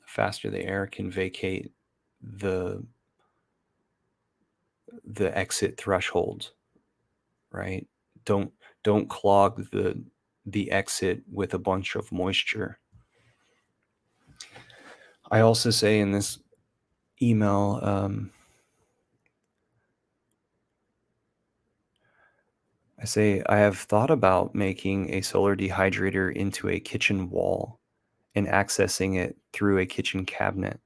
The faster the air can vacate the exit threshold, right? Don't don't clog the exit with a bunch of moisture. I also say in this email, I say I have thought about making a solar dehydrator into a kitchen wall and accessing it through a kitchen cabinet.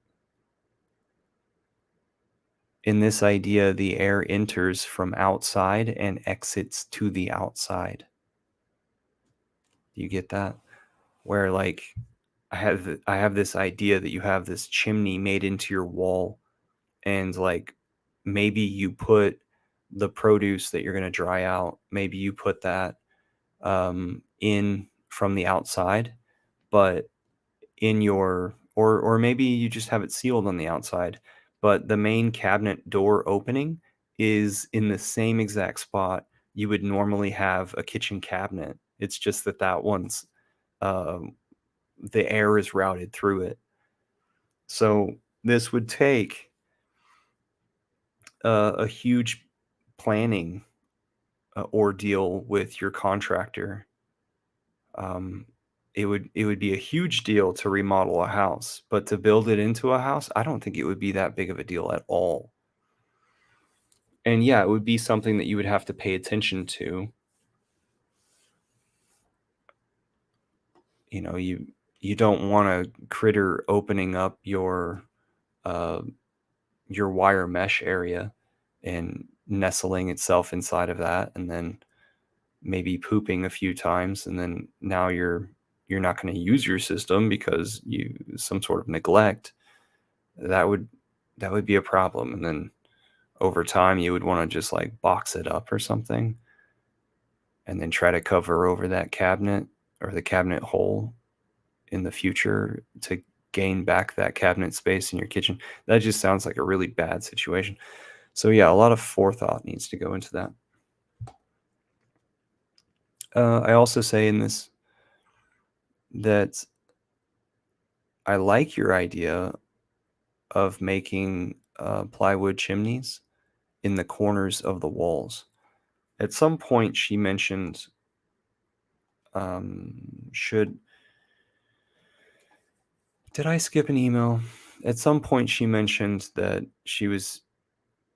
In this idea, the air enters from outside and exits to the outside. Do you get that? Where I have this idea that you have this chimney made into your wall, and maybe you put the produce that you're going to dry out, maybe you put that in from the outside, but in your or maybe you just have it sealed on the outside, but the main cabinet door opening is in the same exact spot you would normally have a kitchen cabinet. It's just that one's um, the air is routed through it. So this would take a huge planning ordeal with your contractor. Um, it would be a huge deal to remodel a house, but to build it into a house, I don't think it would be that big of a deal at all. And yeah, it would be something that you would have to pay attention to. You don't want a critter opening up uh, your wire mesh area and nestling itself inside of that, and then maybe pooping a few times, and then now you're not going to use your system because you some sort of neglect. That would be a problem. And then over time you would want to just box it up or something, and then try to cover over that cabinet or the cabinet hole in the future to gain back that cabinet space in your kitchen. That just sounds like a really bad situation. So yeah, a lot of forethought needs to go into that. I also say in this that I like your idea of making plywood chimneys in the corners of the walls. At some point, she mentioned should. Did I skip an email? At some point, she mentioned that she was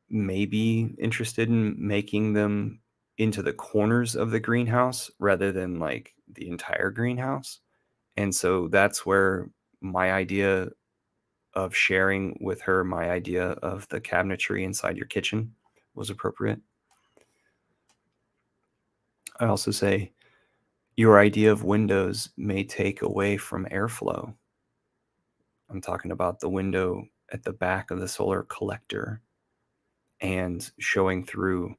maybe interested in making them into the corners of the greenhouse rather than like the entire greenhouse. And so that's where my idea of sharing with her my idea of the cabinetry inside your kitchen was appropriate. I also say your idea of windows may take away from airflow. I'm talking about the window at the back of the solar collector and showing through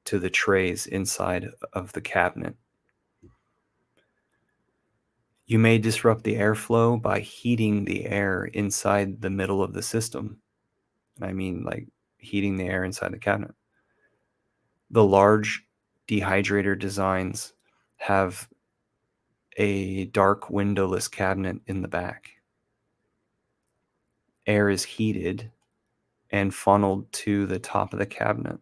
to the trays inside of the cabinet. You may disrupt the airflow by heating the air inside the middle of the system. I mean, like heating the air inside the cabinet. The large dehydrator designs have a dark windowless cabinet in the back. Air is heated and funneled to the top of the cabinet.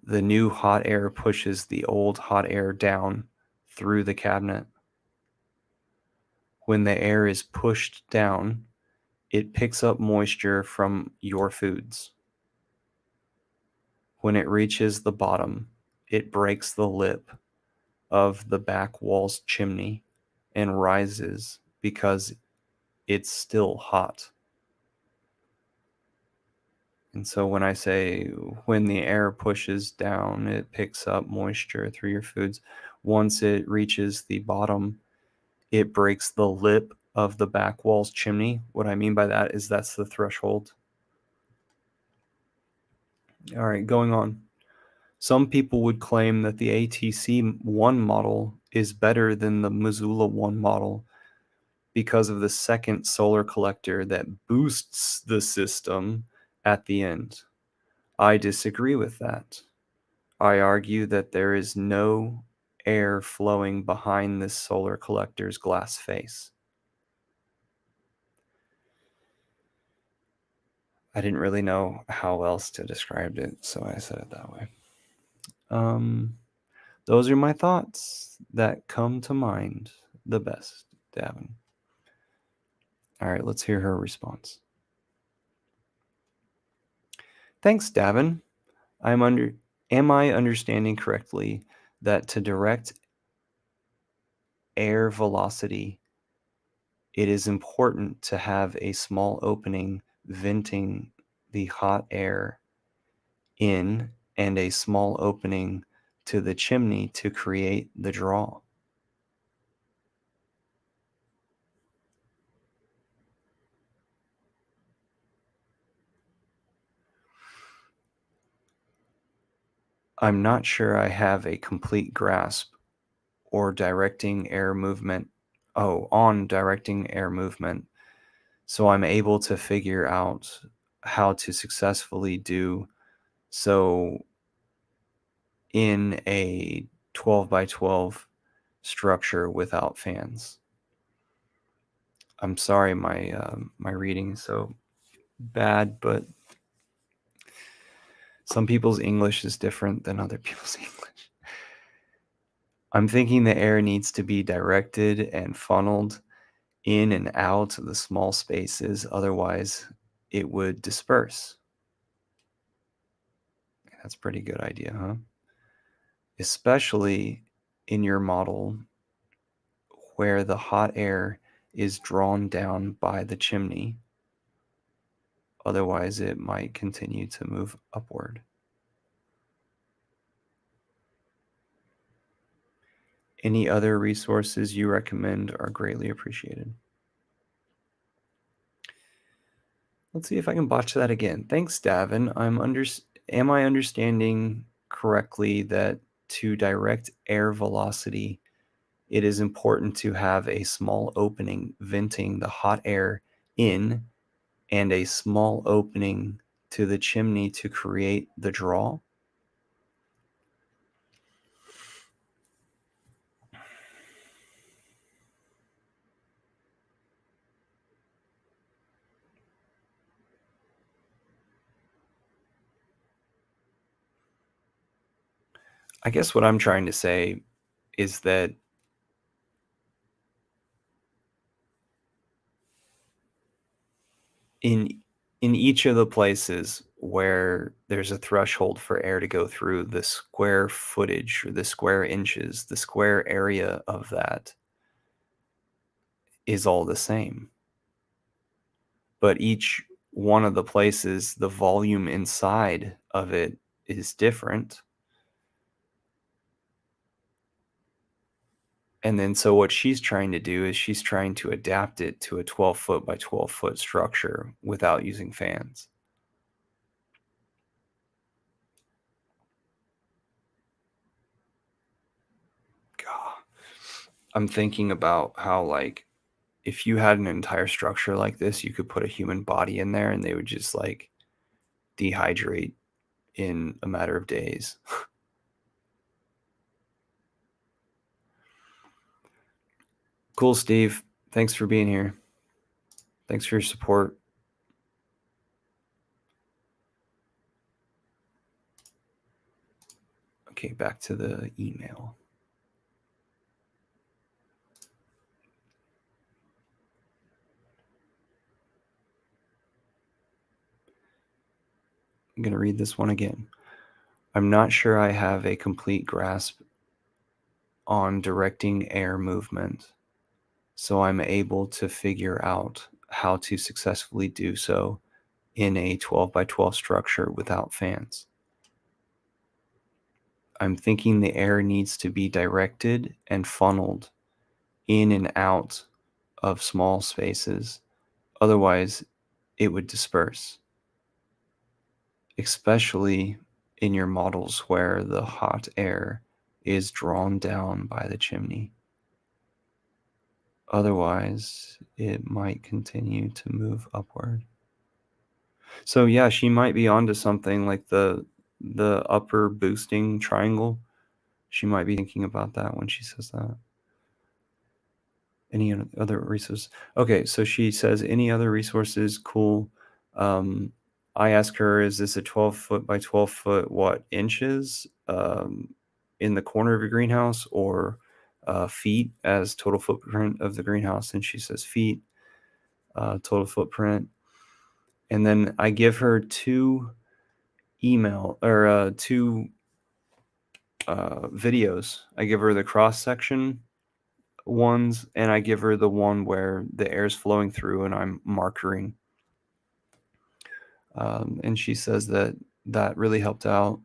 The new hot air pushes the old hot air down through the cabinet. When the air is pushed down, it picks up moisture from your foods. When it reaches the bottom, it breaks the lip of the back wall's chimney and rises because it's still hot. And so when I say when the air pushes down, it picks up moisture through your foods. Once it reaches the bottom, it breaks the lip of the back wall's chimney. What I mean by that is that's the threshold. All right, going on. Some people would claim that the ATC 1 model is better than the Missoula 1 model because of the second solar collector that boosts the system at the end. I disagree with that. I argue that there is no air flowing behind this solar collector's glass face. I didn't really know how else to describe it, so I said it that way. Those are my thoughts that come to mind the best, Davin. All right, let's hear her response. Thanks, Davin. Am I understanding correctly that to direct air velocity, it is important to have a small opening venting the hot air in and a small opening to the chimney to create the draw? I'm not sure I have a complete grasp or directing air movement. Oh, on directing air movement. So I'm able to figure out how to successfully do so in a 12 by 12 structure without fans. I'm sorry, my reading is so bad, but some people's English is different than other people's English. I'm thinking the air needs to be directed and funneled in and out of the small spaces, otherwise it would disperse. That's a pretty good idea, huh? Especially in your model where the hot air is drawn down by the chimney. Otherwise, it might continue to move upward. Any other resources you recommend are greatly appreciated. Let's see if I can botch that again. Thanks, Davin. Am I understanding correctly that to direct air velocity, it is important to have a small opening venting the hot air in and a small opening to the chimney to create the draw. I guess what I'm trying to say is that in each of the places where there's a threshold for air to go through, the square footage or the square inches, the square area of that is all the same. But each one of the places, the volume inside of it is different. And then so what she's trying to do is she's trying to adapt it to a 12-foot by 12-foot structure without using fans. God. I'm thinking about how, like, if you had an entire structure like this, you could put a human body in there and they would just like dehydrate in a matter of days. Cool, Steve. Thanks for being here. Thanks for your support. Okay, back to the email. I'm going to read this one again. I'm not sure I have a complete grasp on directing air movement, so I'm able to figure out how to successfully do so in a 12 by 12 structure without fans. I'm thinking the air needs to be directed and funneled in and out of small spaces. Otherwise, it would disperse, especially in your models where the hot air is drawn down by the chimney. Otherwise, it might continue to move upward. So yeah, she might be onto something like the upper boosting triangle. She might be thinking about that when she says that. Any other resources? Okay, so she says any other resources? Cool. I ask her, is this a 12-foot by 12-foot what inches in the corner of your greenhouse, or feet as total footprint of the greenhouse? And she says feet, total footprint. And then I give her two videos. I give her the cross section ones, and I give her the one where the air is flowing through and I'm markering. And she says that that really helped out.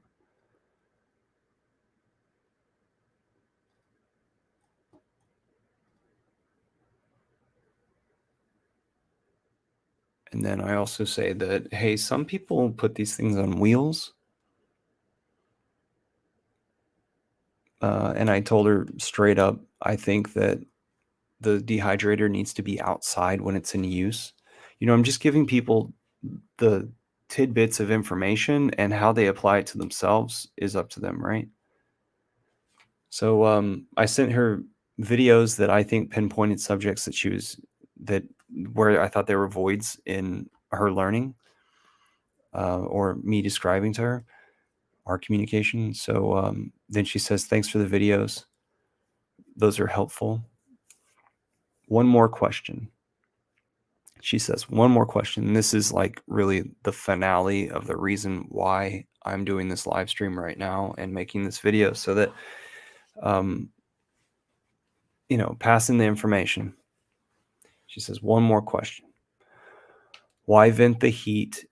And then I also say that, hey, some people put these things on wheels. And I told her straight up, I think that the dehydrator needs to be outside when it's in use. I'm just giving people the tidbits of information, and how they apply it to themselves is up to them, right? So I sent her videos that I think pinpointed subjects that where I thought there were voids in her learning, or me describing to her our communication. So then she says, thanks for the videos. Those are helpful. One more question. She says, one more question. And this is like really the finale of the reason why I'm doing this live stream right now and making this video, so that, passing the information. She says, one more question. Why vent the heat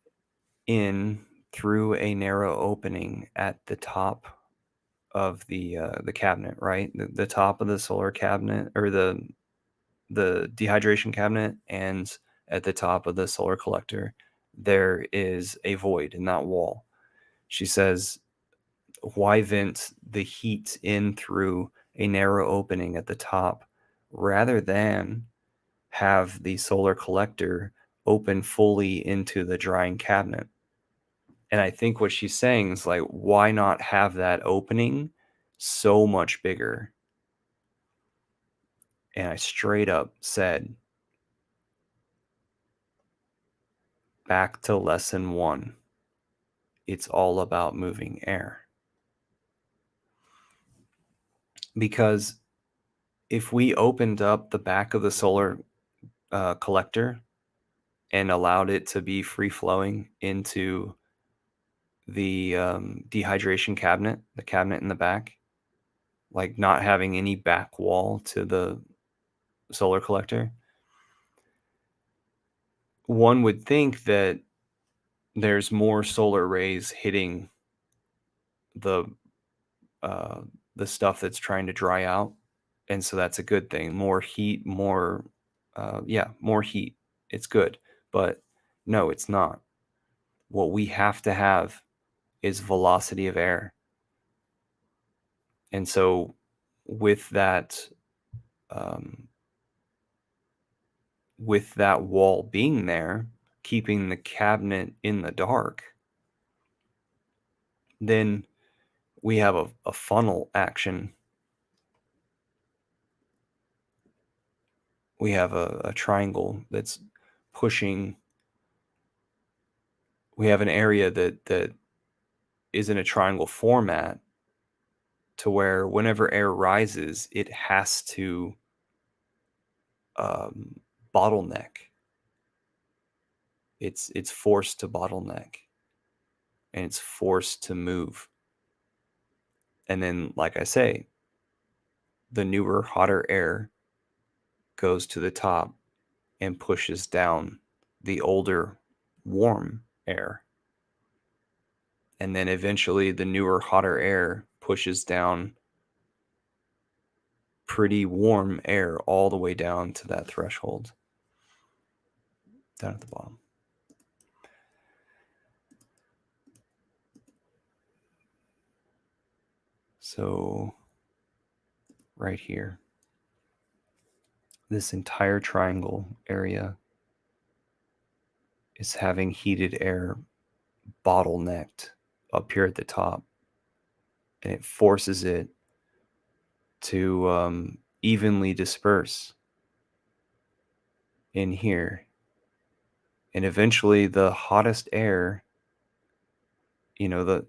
in through a narrow opening at the top of the cabinet, right? The top of the solar cabinet, or the dehydration cabinet, and at the top of the solar collector, there is a void in that wall. She says, why vent the heat in through a narrow opening at the top rather than have the solar collector open fully into the drying cabinet. And I think what she's saying is like, why not have that opening so much bigger? And I straight up said, back to lesson 1. It's all about moving air. Because if we opened up the back of the solar collector and allowed it to be free flowing into the dehydration cabinet, the cabinet in the back, like not having any back wall to the solar collector, one would think that there's more solar rays hitting the uh, the stuff that's trying to dry out, and so that's a good thing. More heat, more more heat. It's good, but no, it's not. What we have to have is velocity of air, and so with that um, with that wall being there, keeping the cabinet in the dark, then we have a funnel action. We have a triangle that's pushing. We have an area that is in a triangle format to where whenever air rises, it has to bottleneck. It's forced to bottleneck, and it's forced to move. And then, like I say, the newer, hotter air goes to the top and pushes down the older, warm air. And then eventually the newer, hotter air pushes down pretty warm air all the way down to that threshold, down at the bottom. So right here, this entire triangle area is having heated air bottlenecked up here at the top, and it forces it to evenly disperse in here. And eventually the hottest air, the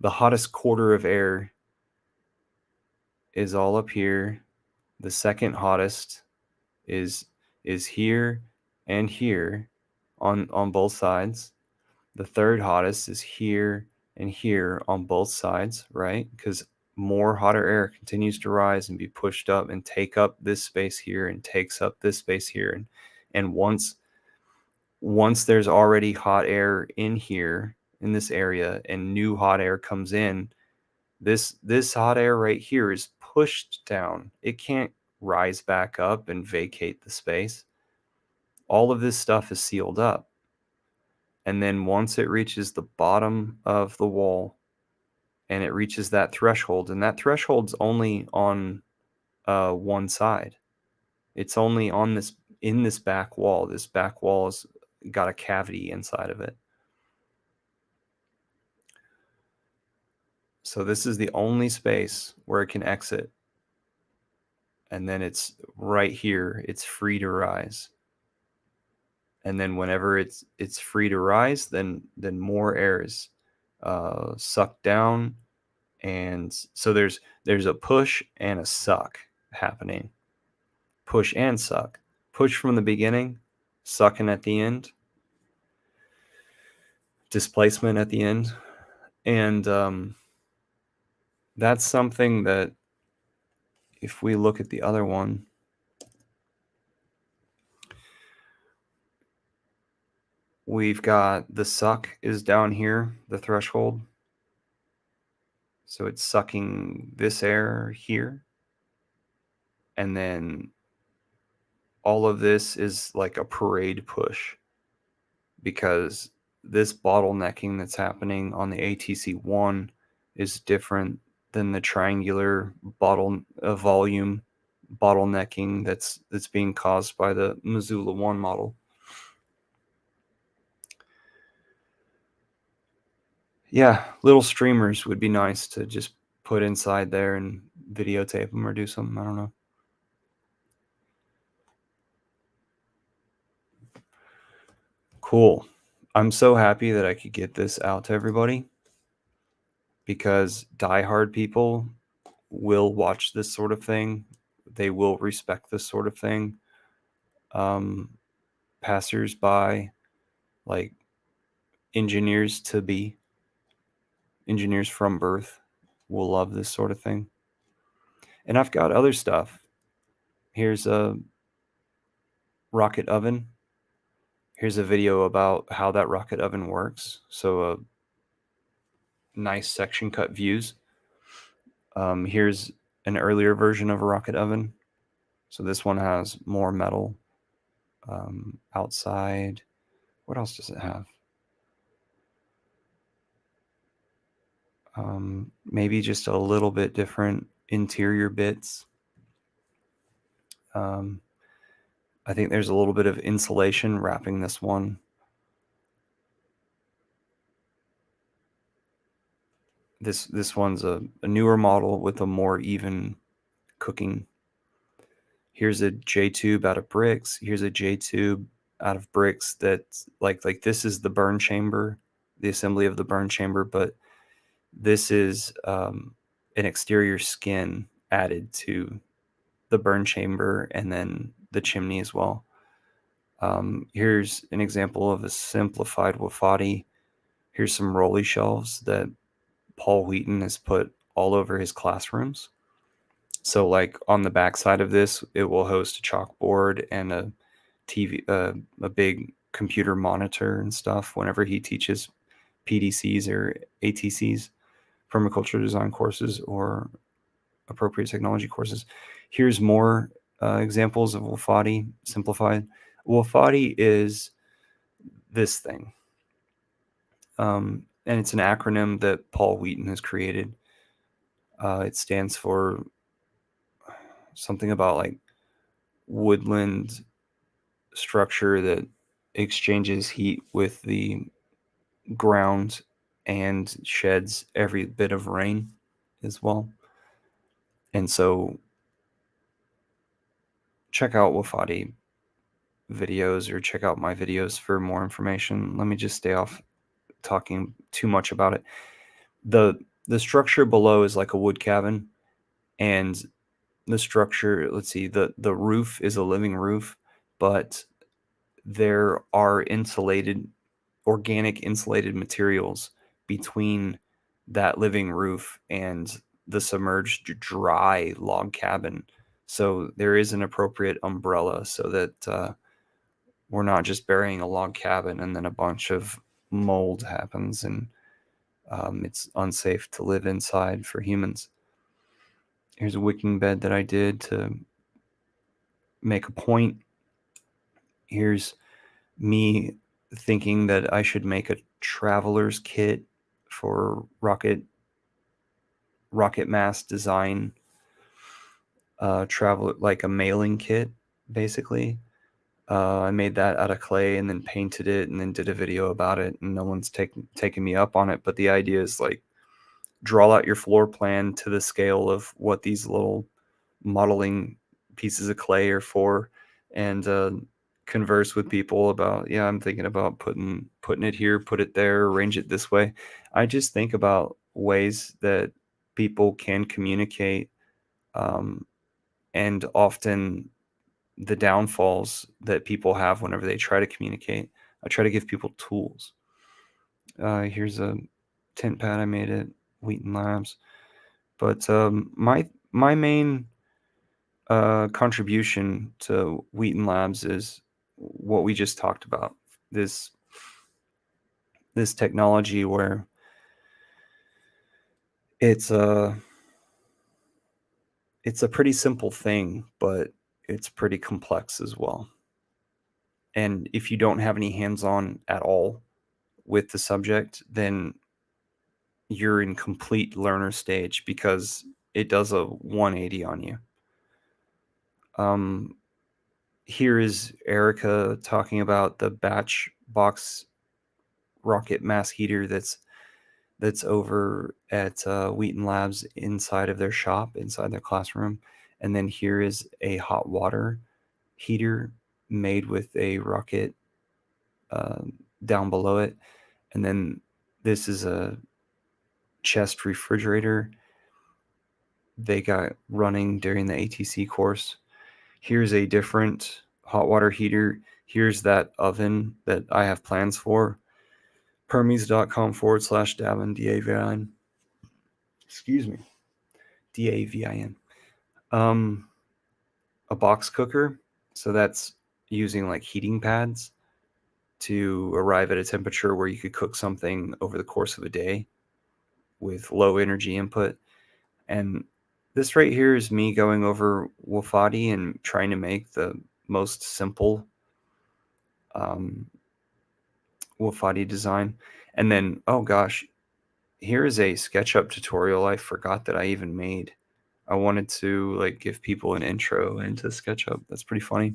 hottest quarter of air is all up here. The second hottest is here and here on both sides. The third hottest is here and here on both sides, right? Because more hotter air continues to rise and be pushed up and take up this space here and takes up this space here. And once there's already hot air in here in this area and new hot air comes in, this hot air right here is pushed down. It can't rise back up and vacate the space. All of this stuff is sealed up. And then once it reaches the bottom of the wall and it reaches that threshold, and that threshold's only on one side. It's only on this back wall. This back wall has got a cavity inside of it. So this is the only space where it can exit. And then it's right here. It's free to rise. And then whenever it's free to rise, then more air is sucked down. And so there's a push and a suck happening. Push and suck. Push from the beginning, sucking at the end. Displacement at the end. And that's something that if we look at the other one, we've got the suck is down here, the threshold. So it's sucking this air here. And then all of this is like a parade push because this bottlenecking that's happening on the ATC1 is different than the triangular volume bottlenecking that's being caused by the Missoula 1 model. Yeah, little streamers would be nice to just put inside there and videotape them or do something. I don't know. Cool. I'm so happy that I could get this out to everybody, because diehard people will watch this sort of thing. They will respect this sort of thing. Passers-by, like engineers to be, engineers from birth, will love this sort of thing. And I've got other stuff. Here's a rocket oven. Here's a video about how that rocket oven works. So nice section cut views. Here's an earlier version of a rocket oven. So this one has more metal outside. What else does it have? Maybe just a little bit different interior bits. I think there's a little bit of insulation wrapping this one. This one's a newer model with a more even cooking. Here's a J-tube out of bricks. Here's a J-tube out of bricks that's like this is the burn chamber, the assembly of the burn chamber, but this is an exterior skin added to the burn chamber and then the chimney as well. Here's an example of a simplified wafati. Here's some rolly shelves that Paul Wheaton has put all over his classrooms. So like on the back side of this, it will host a chalkboard and a TV, a big computer monitor and stuff whenever he teaches PDCs or ATCs, permaculture design courses or appropriate technology courses. Here's more examples of wafati simplified. Wafati is this thing. And it's an acronym that Paul Wheaton has created. It stands for something about like woodland structure that exchanges heat with the ground and sheds every bit of rain as well. And so check out wafati videos or check out my videos for more information. Let me just stay off talking too much about it. The structure below is like a wood cabin, and the structure, let's see, the roof is a living roof, but there are organic insulated materials between that living roof and the submerged dry log cabin. So there is an appropriate umbrella so that we're not just burying a log cabin and then a bunch of mold happens and it's unsafe to live inside for humans. Here's a wicking bed that I did to make a point. Here's me thinking that I should make a traveler's kit for rocket mass design, travel, like a mailing kit, basically. I made that out of clay and then painted it and then did a video about it, and no one's taken me up on it. But the idea is like draw out your floor plan to the scale of what these little modeling pieces of clay are for, and converse with people about, yeah, I'm thinking about putting it here, put it there, arrange it this way. I just think about ways that people can communicate, and often the downfalls that people have whenever they try to communicate. I try to give people tools. Here's a tent pad I made at Wheaton Labs. But my main contribution to Wheaton Labs is what we just talked about. This technology where it's a pretty simple thing, but it's pretty complex as well. And if you don't have any hands-on at all with the subject, then you're in complete learner stage because it does a 180 on you. Um, Here is Erica talking about the batch box rocket mass heater that's over at Wheaton Labs inside of their shop, inside their classroom. And then here is a hot water heater made with a rocket uh, down below it. And then this is a chest refrigerator they got running during the ATC course. Here's a different hot water heater. Here's that oven that I have plans for. Permies.com/Davin, DAVIN. Excuse me. DAVIN. Um, a box cooker. So that's using like heating pads to arrive at a temperature where you could cook something over the course of a day with low energy input. And this right here is me going over Wafadi and trying to make the most simple um, Wafadi design. And then, oh gosh, here is a SketchUp tutorial I forgot that I even made. I wanted to like give people an intro into SketchUp. That's pretty funny.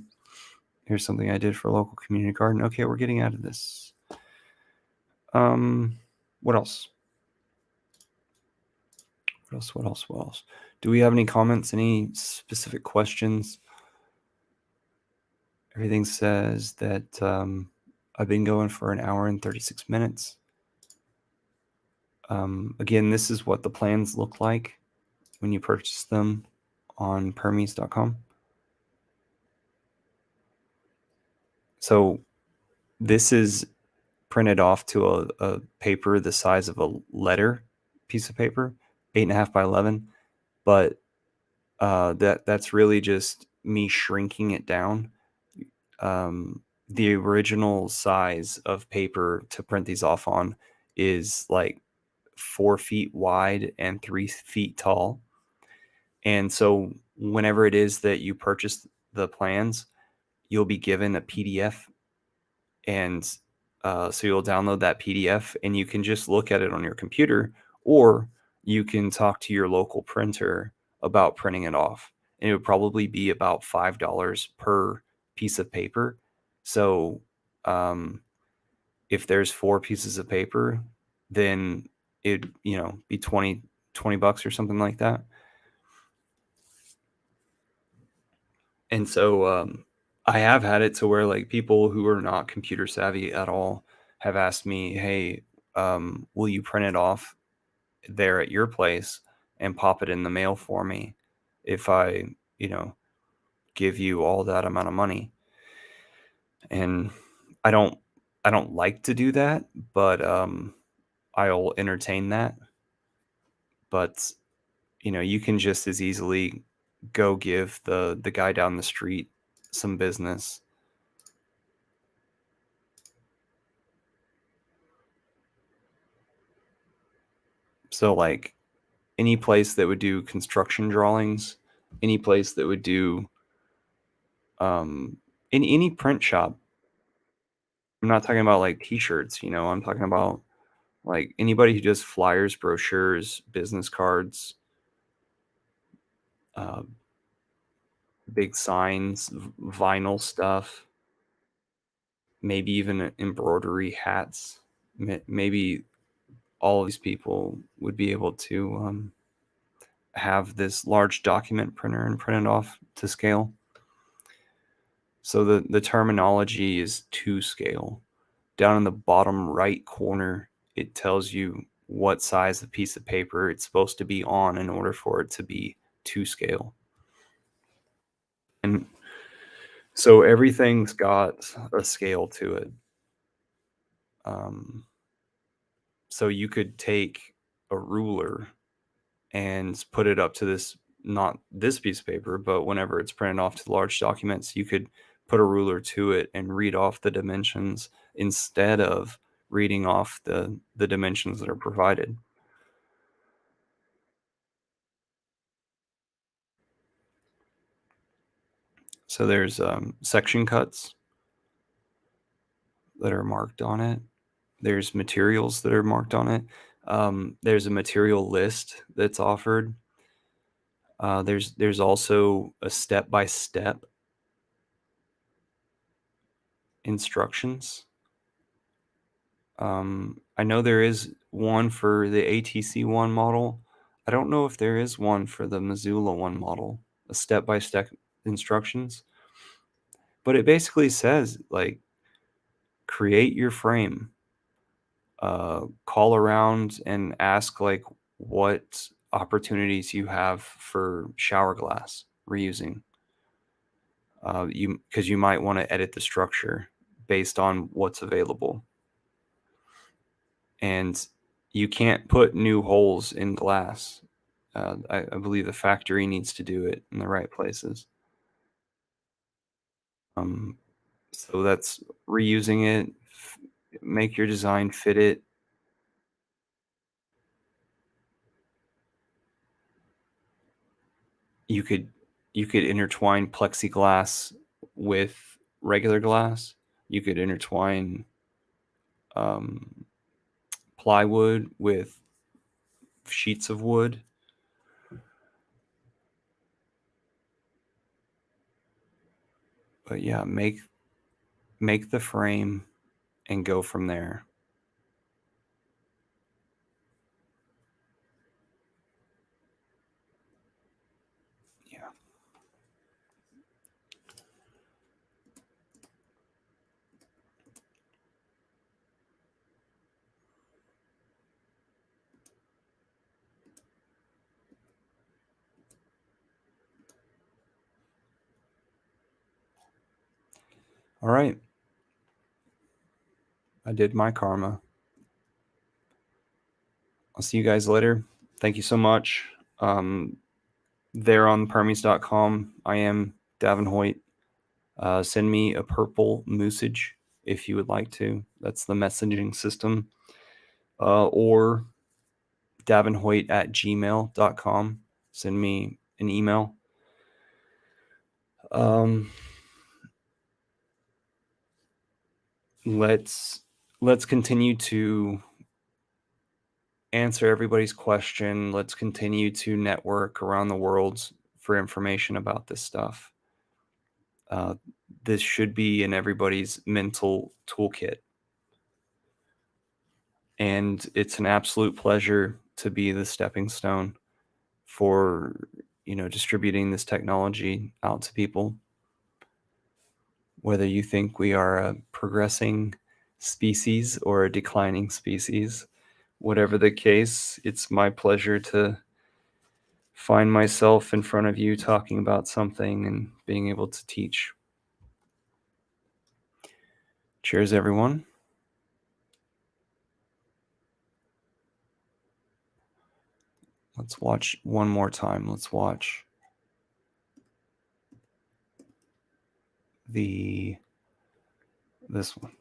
Here's something I did for a local community garden. Okay, we're getting out of this. What else? What else? What else? What else? Do we have any comments? Any specific questions? Everything says that I've been going for an hour and 36 minutes. Again, this is what the plans look like when you purchase them on permies.com. So this is printed off to a paper the size of a letter piece of paper, 8.5 by 11. But that's really just me shrinking it down. The original size of paper to print these off on is like 4 feet wide and 3 feet tall. And so whenever it is that you purchase the plans, you'll be given a PDF. And so you'll download that PDF and you can just look at it on your computer, or you can talk to your local printer about printing it off. And it would probably be about $5 per piece of paper. So if there's 4 pieces of paper, then it'd, be 20 bucks or something like that. And so I have had it to where like people who are not computer savvy at all have asked me, hey, will you print it off there at your place and pop it in the mail for me if I, give you all that amount of money? And I don't I don't like to do that, but I'll entertain that. But you can just as easily go give the guy down the street some business. So like any place that would do construction drawings, any place that would do in any print shop. I'm not talking about like t-shirts, I'm talking about like anybody who does flyers, brochures, business cards, uh, big signs, vinyl stuff, maybe even embroidery, hats. Maybe all of these people would be able to have this large document printer and print it off to scale. So the terminology is to scale. Down in the bottom right corner, it tells you what size of piece of paper it's supposed to be on in order for it to be to scale. And so everything's got a scale to it. So you could take a ruler and put it up to this, not this piece of paper, but whenever it's printed off to large documents, you could put a ruler to it and read off the dimensions instead of reading off the dimensions that are provided. So there's section cuts that are marked on it. There's materials that are marked on it. There's a material list that's offered. There's also a step-by-step instructions. I know there is one for the ATC1 model. I don't know if there is one for the Missoula 1 model, a step-by-step instructions. But it basically says, like, create your frame, call around and ask, like, what opportunities you have for shower glass reusing. Because you might want to edit the structure based on what's available. And you can't put new holes in glass. I believe the factory needs to do it in the right places. Um, so that's reusing it, make your design fit it. You could you could intertwine plexiglass with regular glass. You could intertwine um, plywood with sheets of wood. But yeah, make the frame and go from there. Yeah. All right. I did my karma. I'll see you guys later. Thank you so much. There on permies.com, I am Davin Hoyt. Send me a purple message if you would like to. That's the messaging system. Or davinhoyt@gmail.com. Send me an email. Um, let's continue to answer everybody's question. Let's continue to network around the world for information about this stuff. This should be in everybody's mental toolkit. And it's an absolute pleasure to be the stepping stone for, distributing this technology out to people. Whether you think we are a progressing species or a declining species, whatever the case, it's my pleasure to find myself in front of you talking about something and being able to teach. Cheers, everyone. Let's watch one more time. Let's watch this one.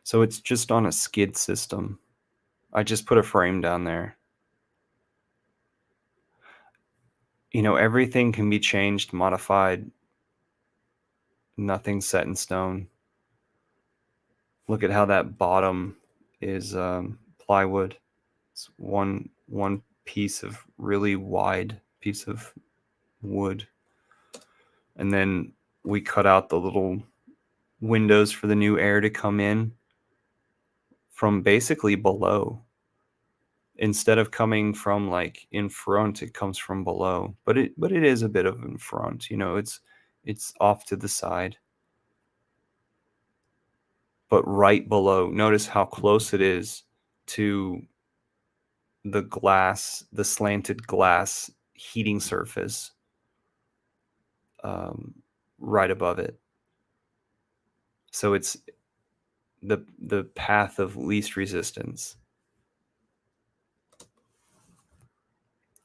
So it's just on a skid system. I just put a frame down there. Everything can be changed, modified. Nothing's set in stone. Look at how that bottom is plywood. It's one piece of really wide piece of wood. And then we cut out the little windows for the new air to come in from basically below. Instead of coming from like in front, it comes from below. But it is a bit of in front, it's off to the side. But right below, notice how close it is to the slanted glass heating surface um, right above it. So it's the path of least resistance.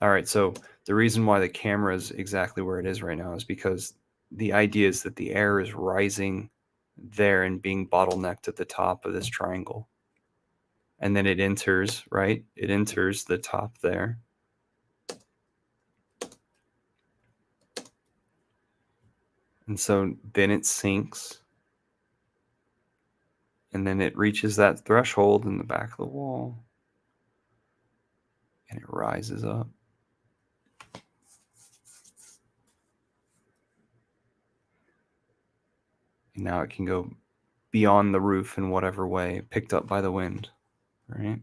All right, so the reason why the camera is exactly where it is right now is because the idea is that the air is rising there and being bottlenecked at the top of this triangle. and then it enters, right? It enters the top there. And so then it sinks, and then it reaches that threshold in the back of the wall, and it rises up. And now it can go beyond the roof in whatever way, picked up by the wind, right?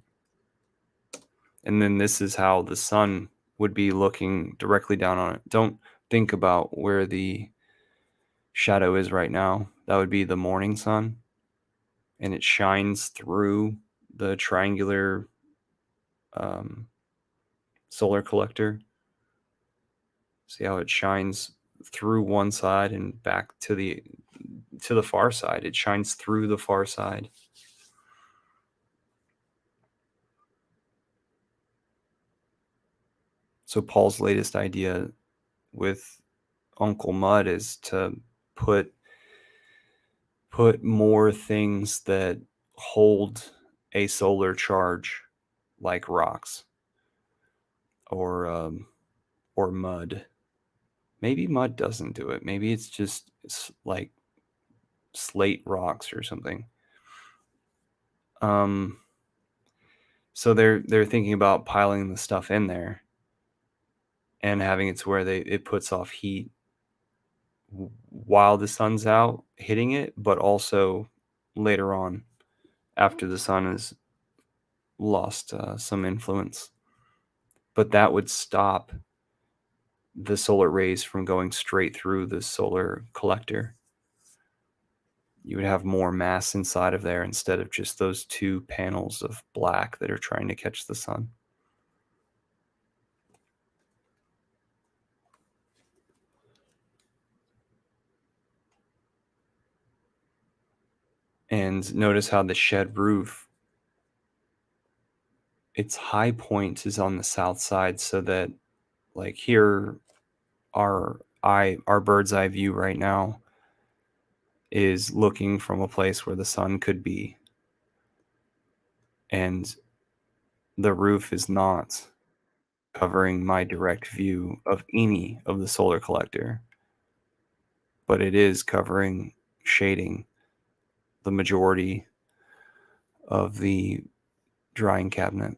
And then this is how the sun would be looking directly down on it. Don't think about where the shadow is right now. That would be the morning sun, and it shines through the triangular solar collector. See how it shines through one side and back to the far side. It shines through the far side. So Paul's latest idea with Uncle Mud is to put more things that hold a solar charge, like rocks or mud. Maybe mud doesn't do it. Maybe it's just like slate rocks or something. So they're thinking about piling the stuff in there and having it to where it puts off heat while the sun's out hitting it, but also later on after the sun has lost some influence. But that would stop the solar rays from going straight through the solar collector. You would have more mass inside of there instead of just those two panels of black that are trying to catch the sun. And notice how the shed roof, its high point is on the south side, so that like here our bird's eye view right now is looking from a place where the sun could be, and the roof is not covering my direct view of any of the solar collector, but it is covering, shading the majority of the drying cabinet.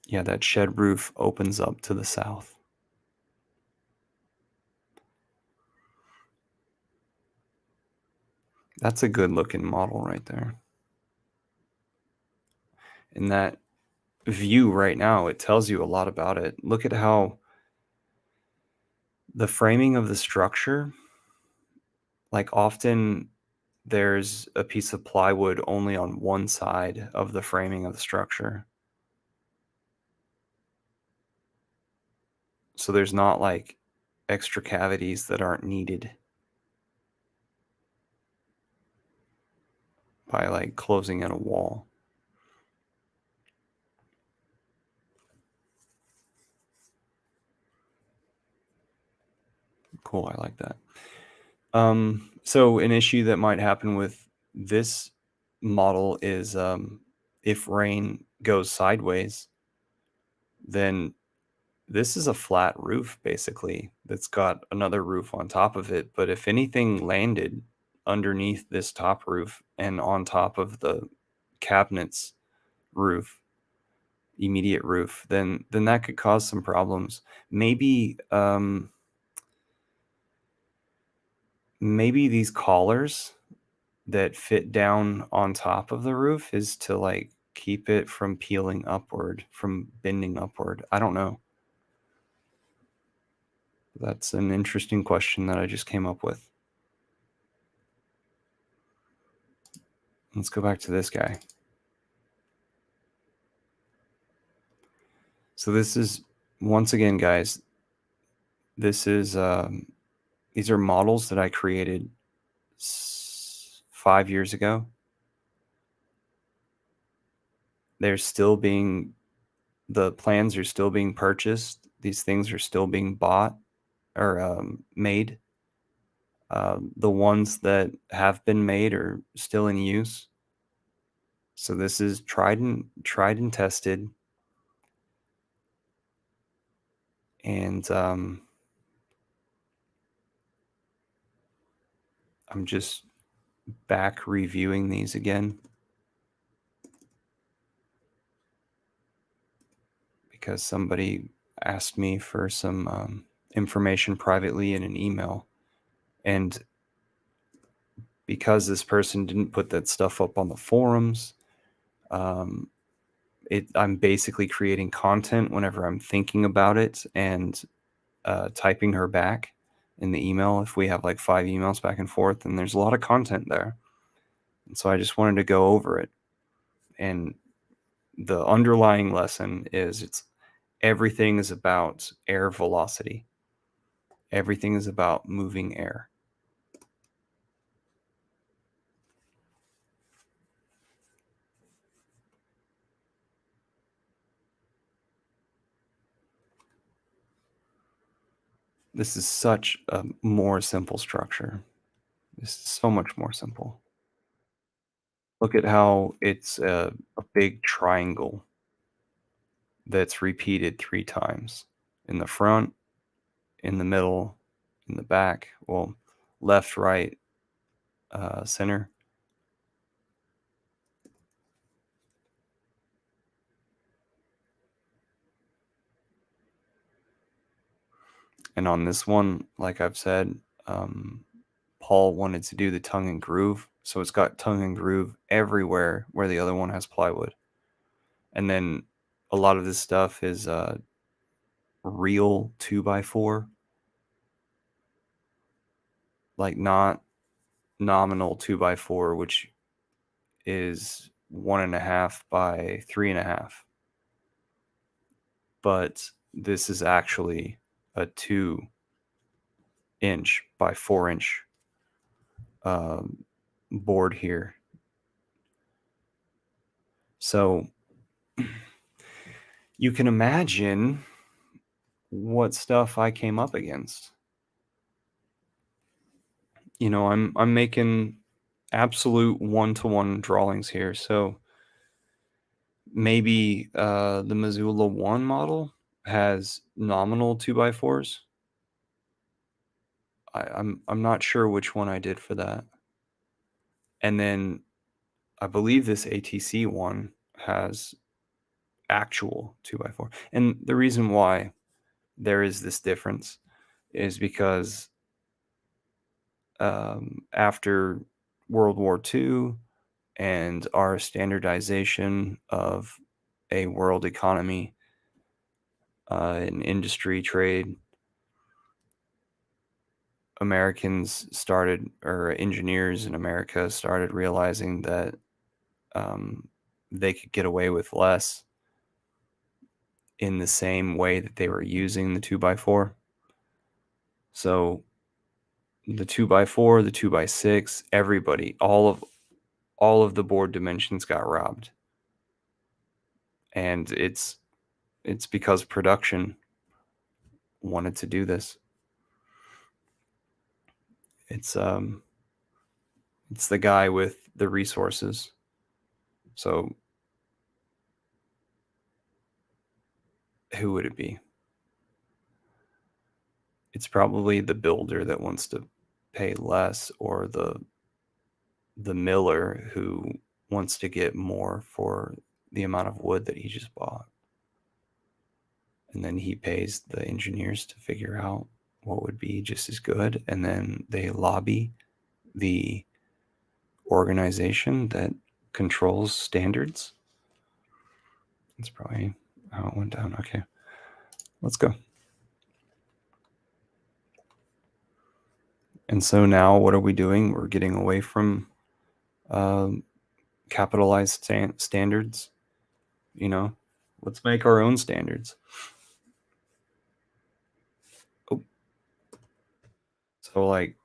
Yeah, that shed roof opens up to the south. That's a good looking model right there. And that view right now, it tells you a lot about it. Look at how the framing of the structure, like often there's a piece of plywood only on one side of the framing of the structure. So there's not like extra cavities that aren't needed by like closing in a wall. Cool, I like that. So an issue that might happen with this model is if rain goes sideways, then this is a flat roof basically that's got another roof on top of it. But if anything landed underneath this top roof and on top of the cabinet's roof, immediate roof, then that could cause some problems. Maybe these collars that fit down on top of the roof is to like keep it from peeling upward, from bending upward. I don't know. That's an interesting question that I just came up with. Let's go back to this guy. So this is, once again, guys, this is these are models that I created 5 years ago. They're still being, the plans are still being purchased. These things are still being bought or made. The ones that have been made are still in use. So this is tried and tested, and I'm just back reviewing these again because somebody asked me for some information privately in an email, and because this person didn't put that stuff up on the forums, um, I'm basically creating content whenever I'm thinking about it and typing her back in the email. If we have like 5 emails back and forth, and there's a lot of content there, and so I just wanted to go over it. And the underlying lesson is everything is about air velocity. Everything is about moving air. This is such a more simple structure. This is so much more simple. Look at how it's a big triangle that's repeated 3 times in the front, in the middle, in the back. Well, left, right, center. And on this one, like I've said, um, Paul wanted to do the tongue and groove. So it's got tongue and groove everywhere where the other one has plywood. And then a lot of this stuff is real 2x4, like not nominal 2x4, which is 1.5 by 3.5. But this is actually a 2-inch by 4-inch board here. So you can imagine what stuff I came up against. You know, I'm making absolute one-to-one drawings here. So maybe the Missoula 1 model has nominal 2x4s. I'm not sure which one I did for that. And then I believe this ATC one has actual 2x4. And the reason why there is this difference is because after World War II and our standardization of a world economy, an industry, trade, Americans started, or engineers in America started realizing that they could get away with less in the same way that they were using the 2x4. So the 2x4, the 2x6, everybody, all of the board dimensions got robbed. And it's because production wanted to do this. It's the guy with the resources. So who would it be? It's probably the builder that wants to pay less, or the miller who wants to get more for the amount of wood that he just bought. And then he pays the engineers to figure out what would be just as good, and then they lobby the organization that controls standards. That's probably how it went down. Okay, let's go. And so now what are we doing? We're getting away from capitalized standards. You know, let's make our own standards. Oh. So like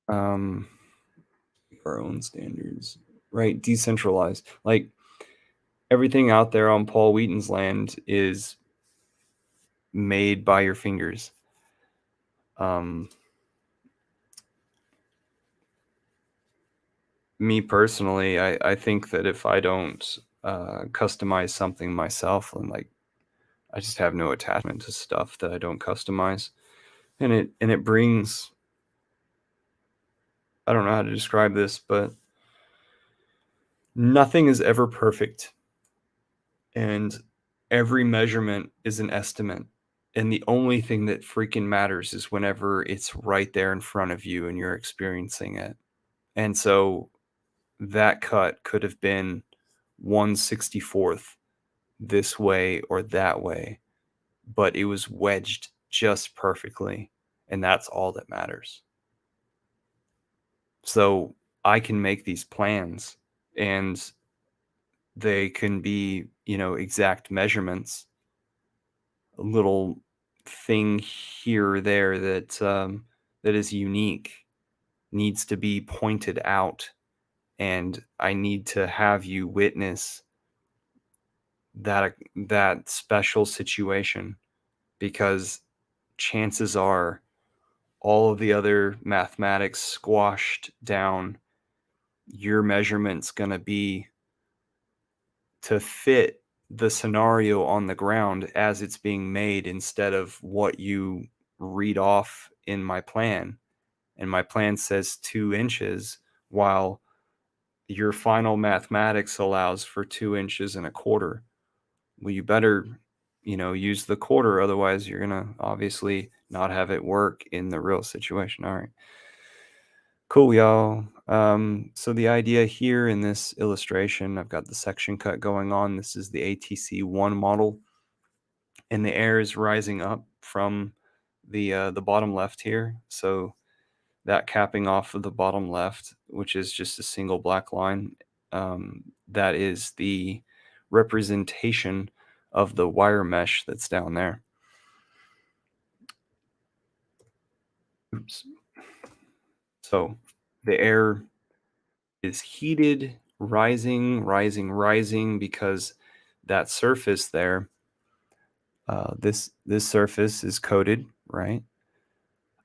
our own standards, right? Decentralized. Like everything out there on Paul Wheaton's land is made by your fingers. Um, Me personally, I think that if I don't customize something myself, then like I just have no attachment to stuff that I don't customize, and it brings, I don't know how to describe this, but nothing is ever perfect, and every measurement is an estimate. And the only thing that freaking matters is whenever it's right there in front of you and you're experiencing it. And so that cut could have been 1/64th this way or that way, but it was wedged just perfectly. And that's all that matters. So I can make these plans and they can be, exact measurements, a little thing here or there that is unique needs to be pointed out, and I need to have you witness that special situation, because chances are all of the other mathematics squashed down, your measurement's going to be to fit the scenario on the ground as it's being made instead of what you read off in my plan. And my plan says 2 inches, while your final mathematics allows for 2 inches and a quarter. Well, you better, use the quarter. Otherwise, you're going to obviously not have it work in the real situation. All right. Cool, y'all. So the idea here in this illustration, I've got the section cut going on. This is the ATC1 model, and the air is rising up from the bottom left here. So that capping off of the bottom left, which is just a single black line, that is the representation of the wire mesh that's down there. Oops. So the air is heated, rising, rising, rising, because that surface there, this surface is coated, right?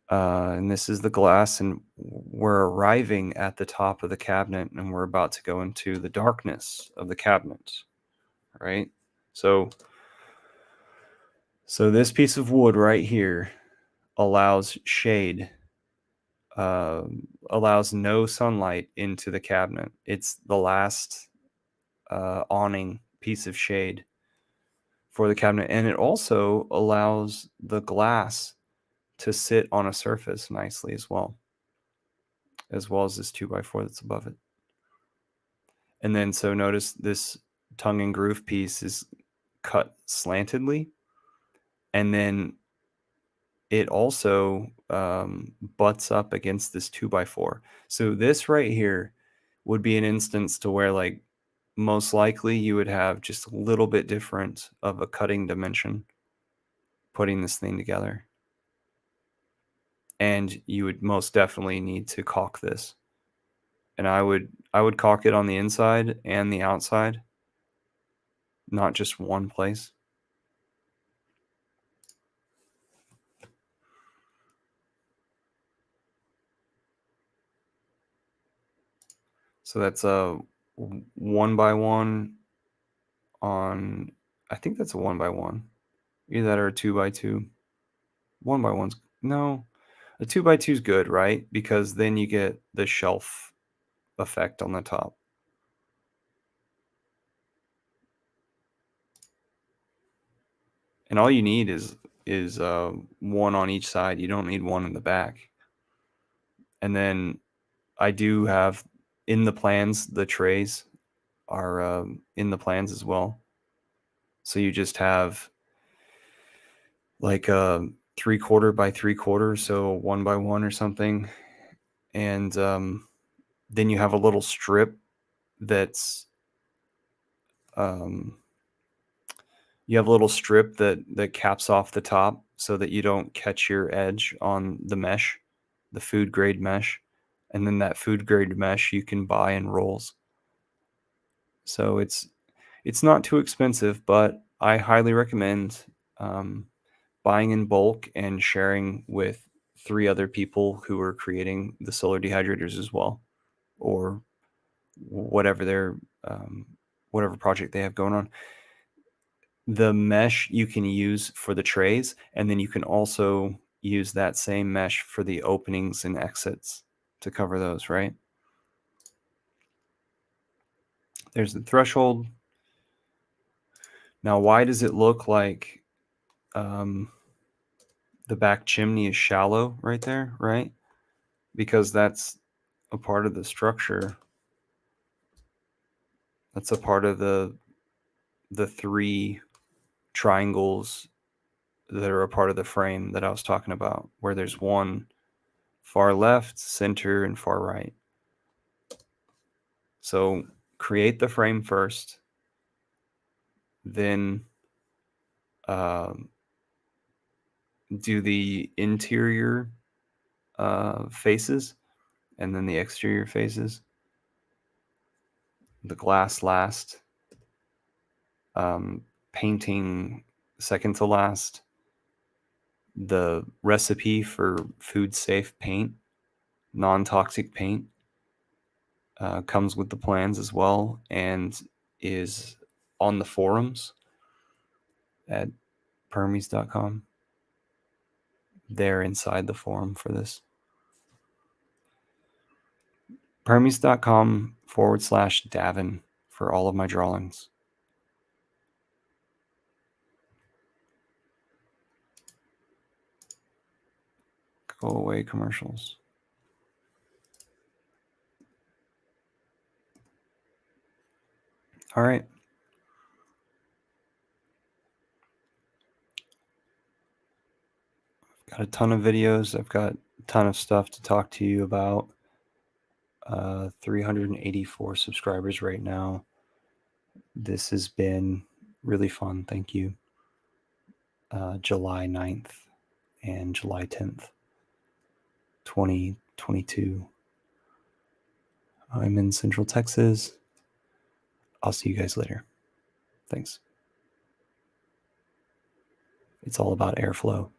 And this is the glass, and we're arriving at the top of the cabinet, and we're about to go into the darkness of the cabinet, right? So, this piece of wood right here allows shade, allows no sunlight into the cabinet. It's the last awning piece of shade for the cabinet, and it also allows the glass to sit on a surface nicely as well as this 2x4 that's above it. And then, so notice this tongue and groove piece is cut slantedly, and then it also butts up against this 2x4. So this right here would be an instance to where, like, most likely you would have just a little bit different of a cutting dimension putting this thing together. And you would most definitely need to caulk this. And I would caulk it on the inside and the outside, not just one place. So that's a 1x1 on, I think that's a 1x1. Either that or a 2x2. 1x1's, no, a 2x2 is good, right? Because then you get the shelf effect on the top. And all you need is one on each side. You don't need one in the back. And then I do have in the plans, the trays are in the plans as well. So you just have like a 3/4 by 3/4, so 1x1 or something. And then you have a little strip that's um, you have a little strip that caps off the top so that you don't catch your edge on the mesh, the food grade mesh. And then that food grade mesh you can buy in rolls. So it's not too expensive, but I highly recommend buying in bulk and sharing with 3 other people who are creating the solar dehydrators as well, or whatever their whatever project they have going on. The mesh you can use for the trays, and then you can also use that same mesh for the openings and exits to cover those, right? There's the threshold. Now, why does it look like the back chimney is shallow right there, right? Because that's a part of the structure. That's a part of the 3 triangles that are a part of the frame that I was talking about, where there's one far left, center, and far right. So create the frame first, then do the interior faces, and then the exterior faces. The glass last, painting second to last. The recipe for food safe paint, non-toxic paint, comes with the plans as well, and is on the forums at permies.com. They're inside the forum for this. permies.com/Davin for all of my drawings. Go away, commercials. All right. I've got a ton of videos. I've got a ton of stuff to talk to you about. 384 subscribers right now. This has been really fun. Thank you. July 9th and July 10th, 2022. I'm in Central Texas. I'll see you guys later. Thanks. It's all about airflow.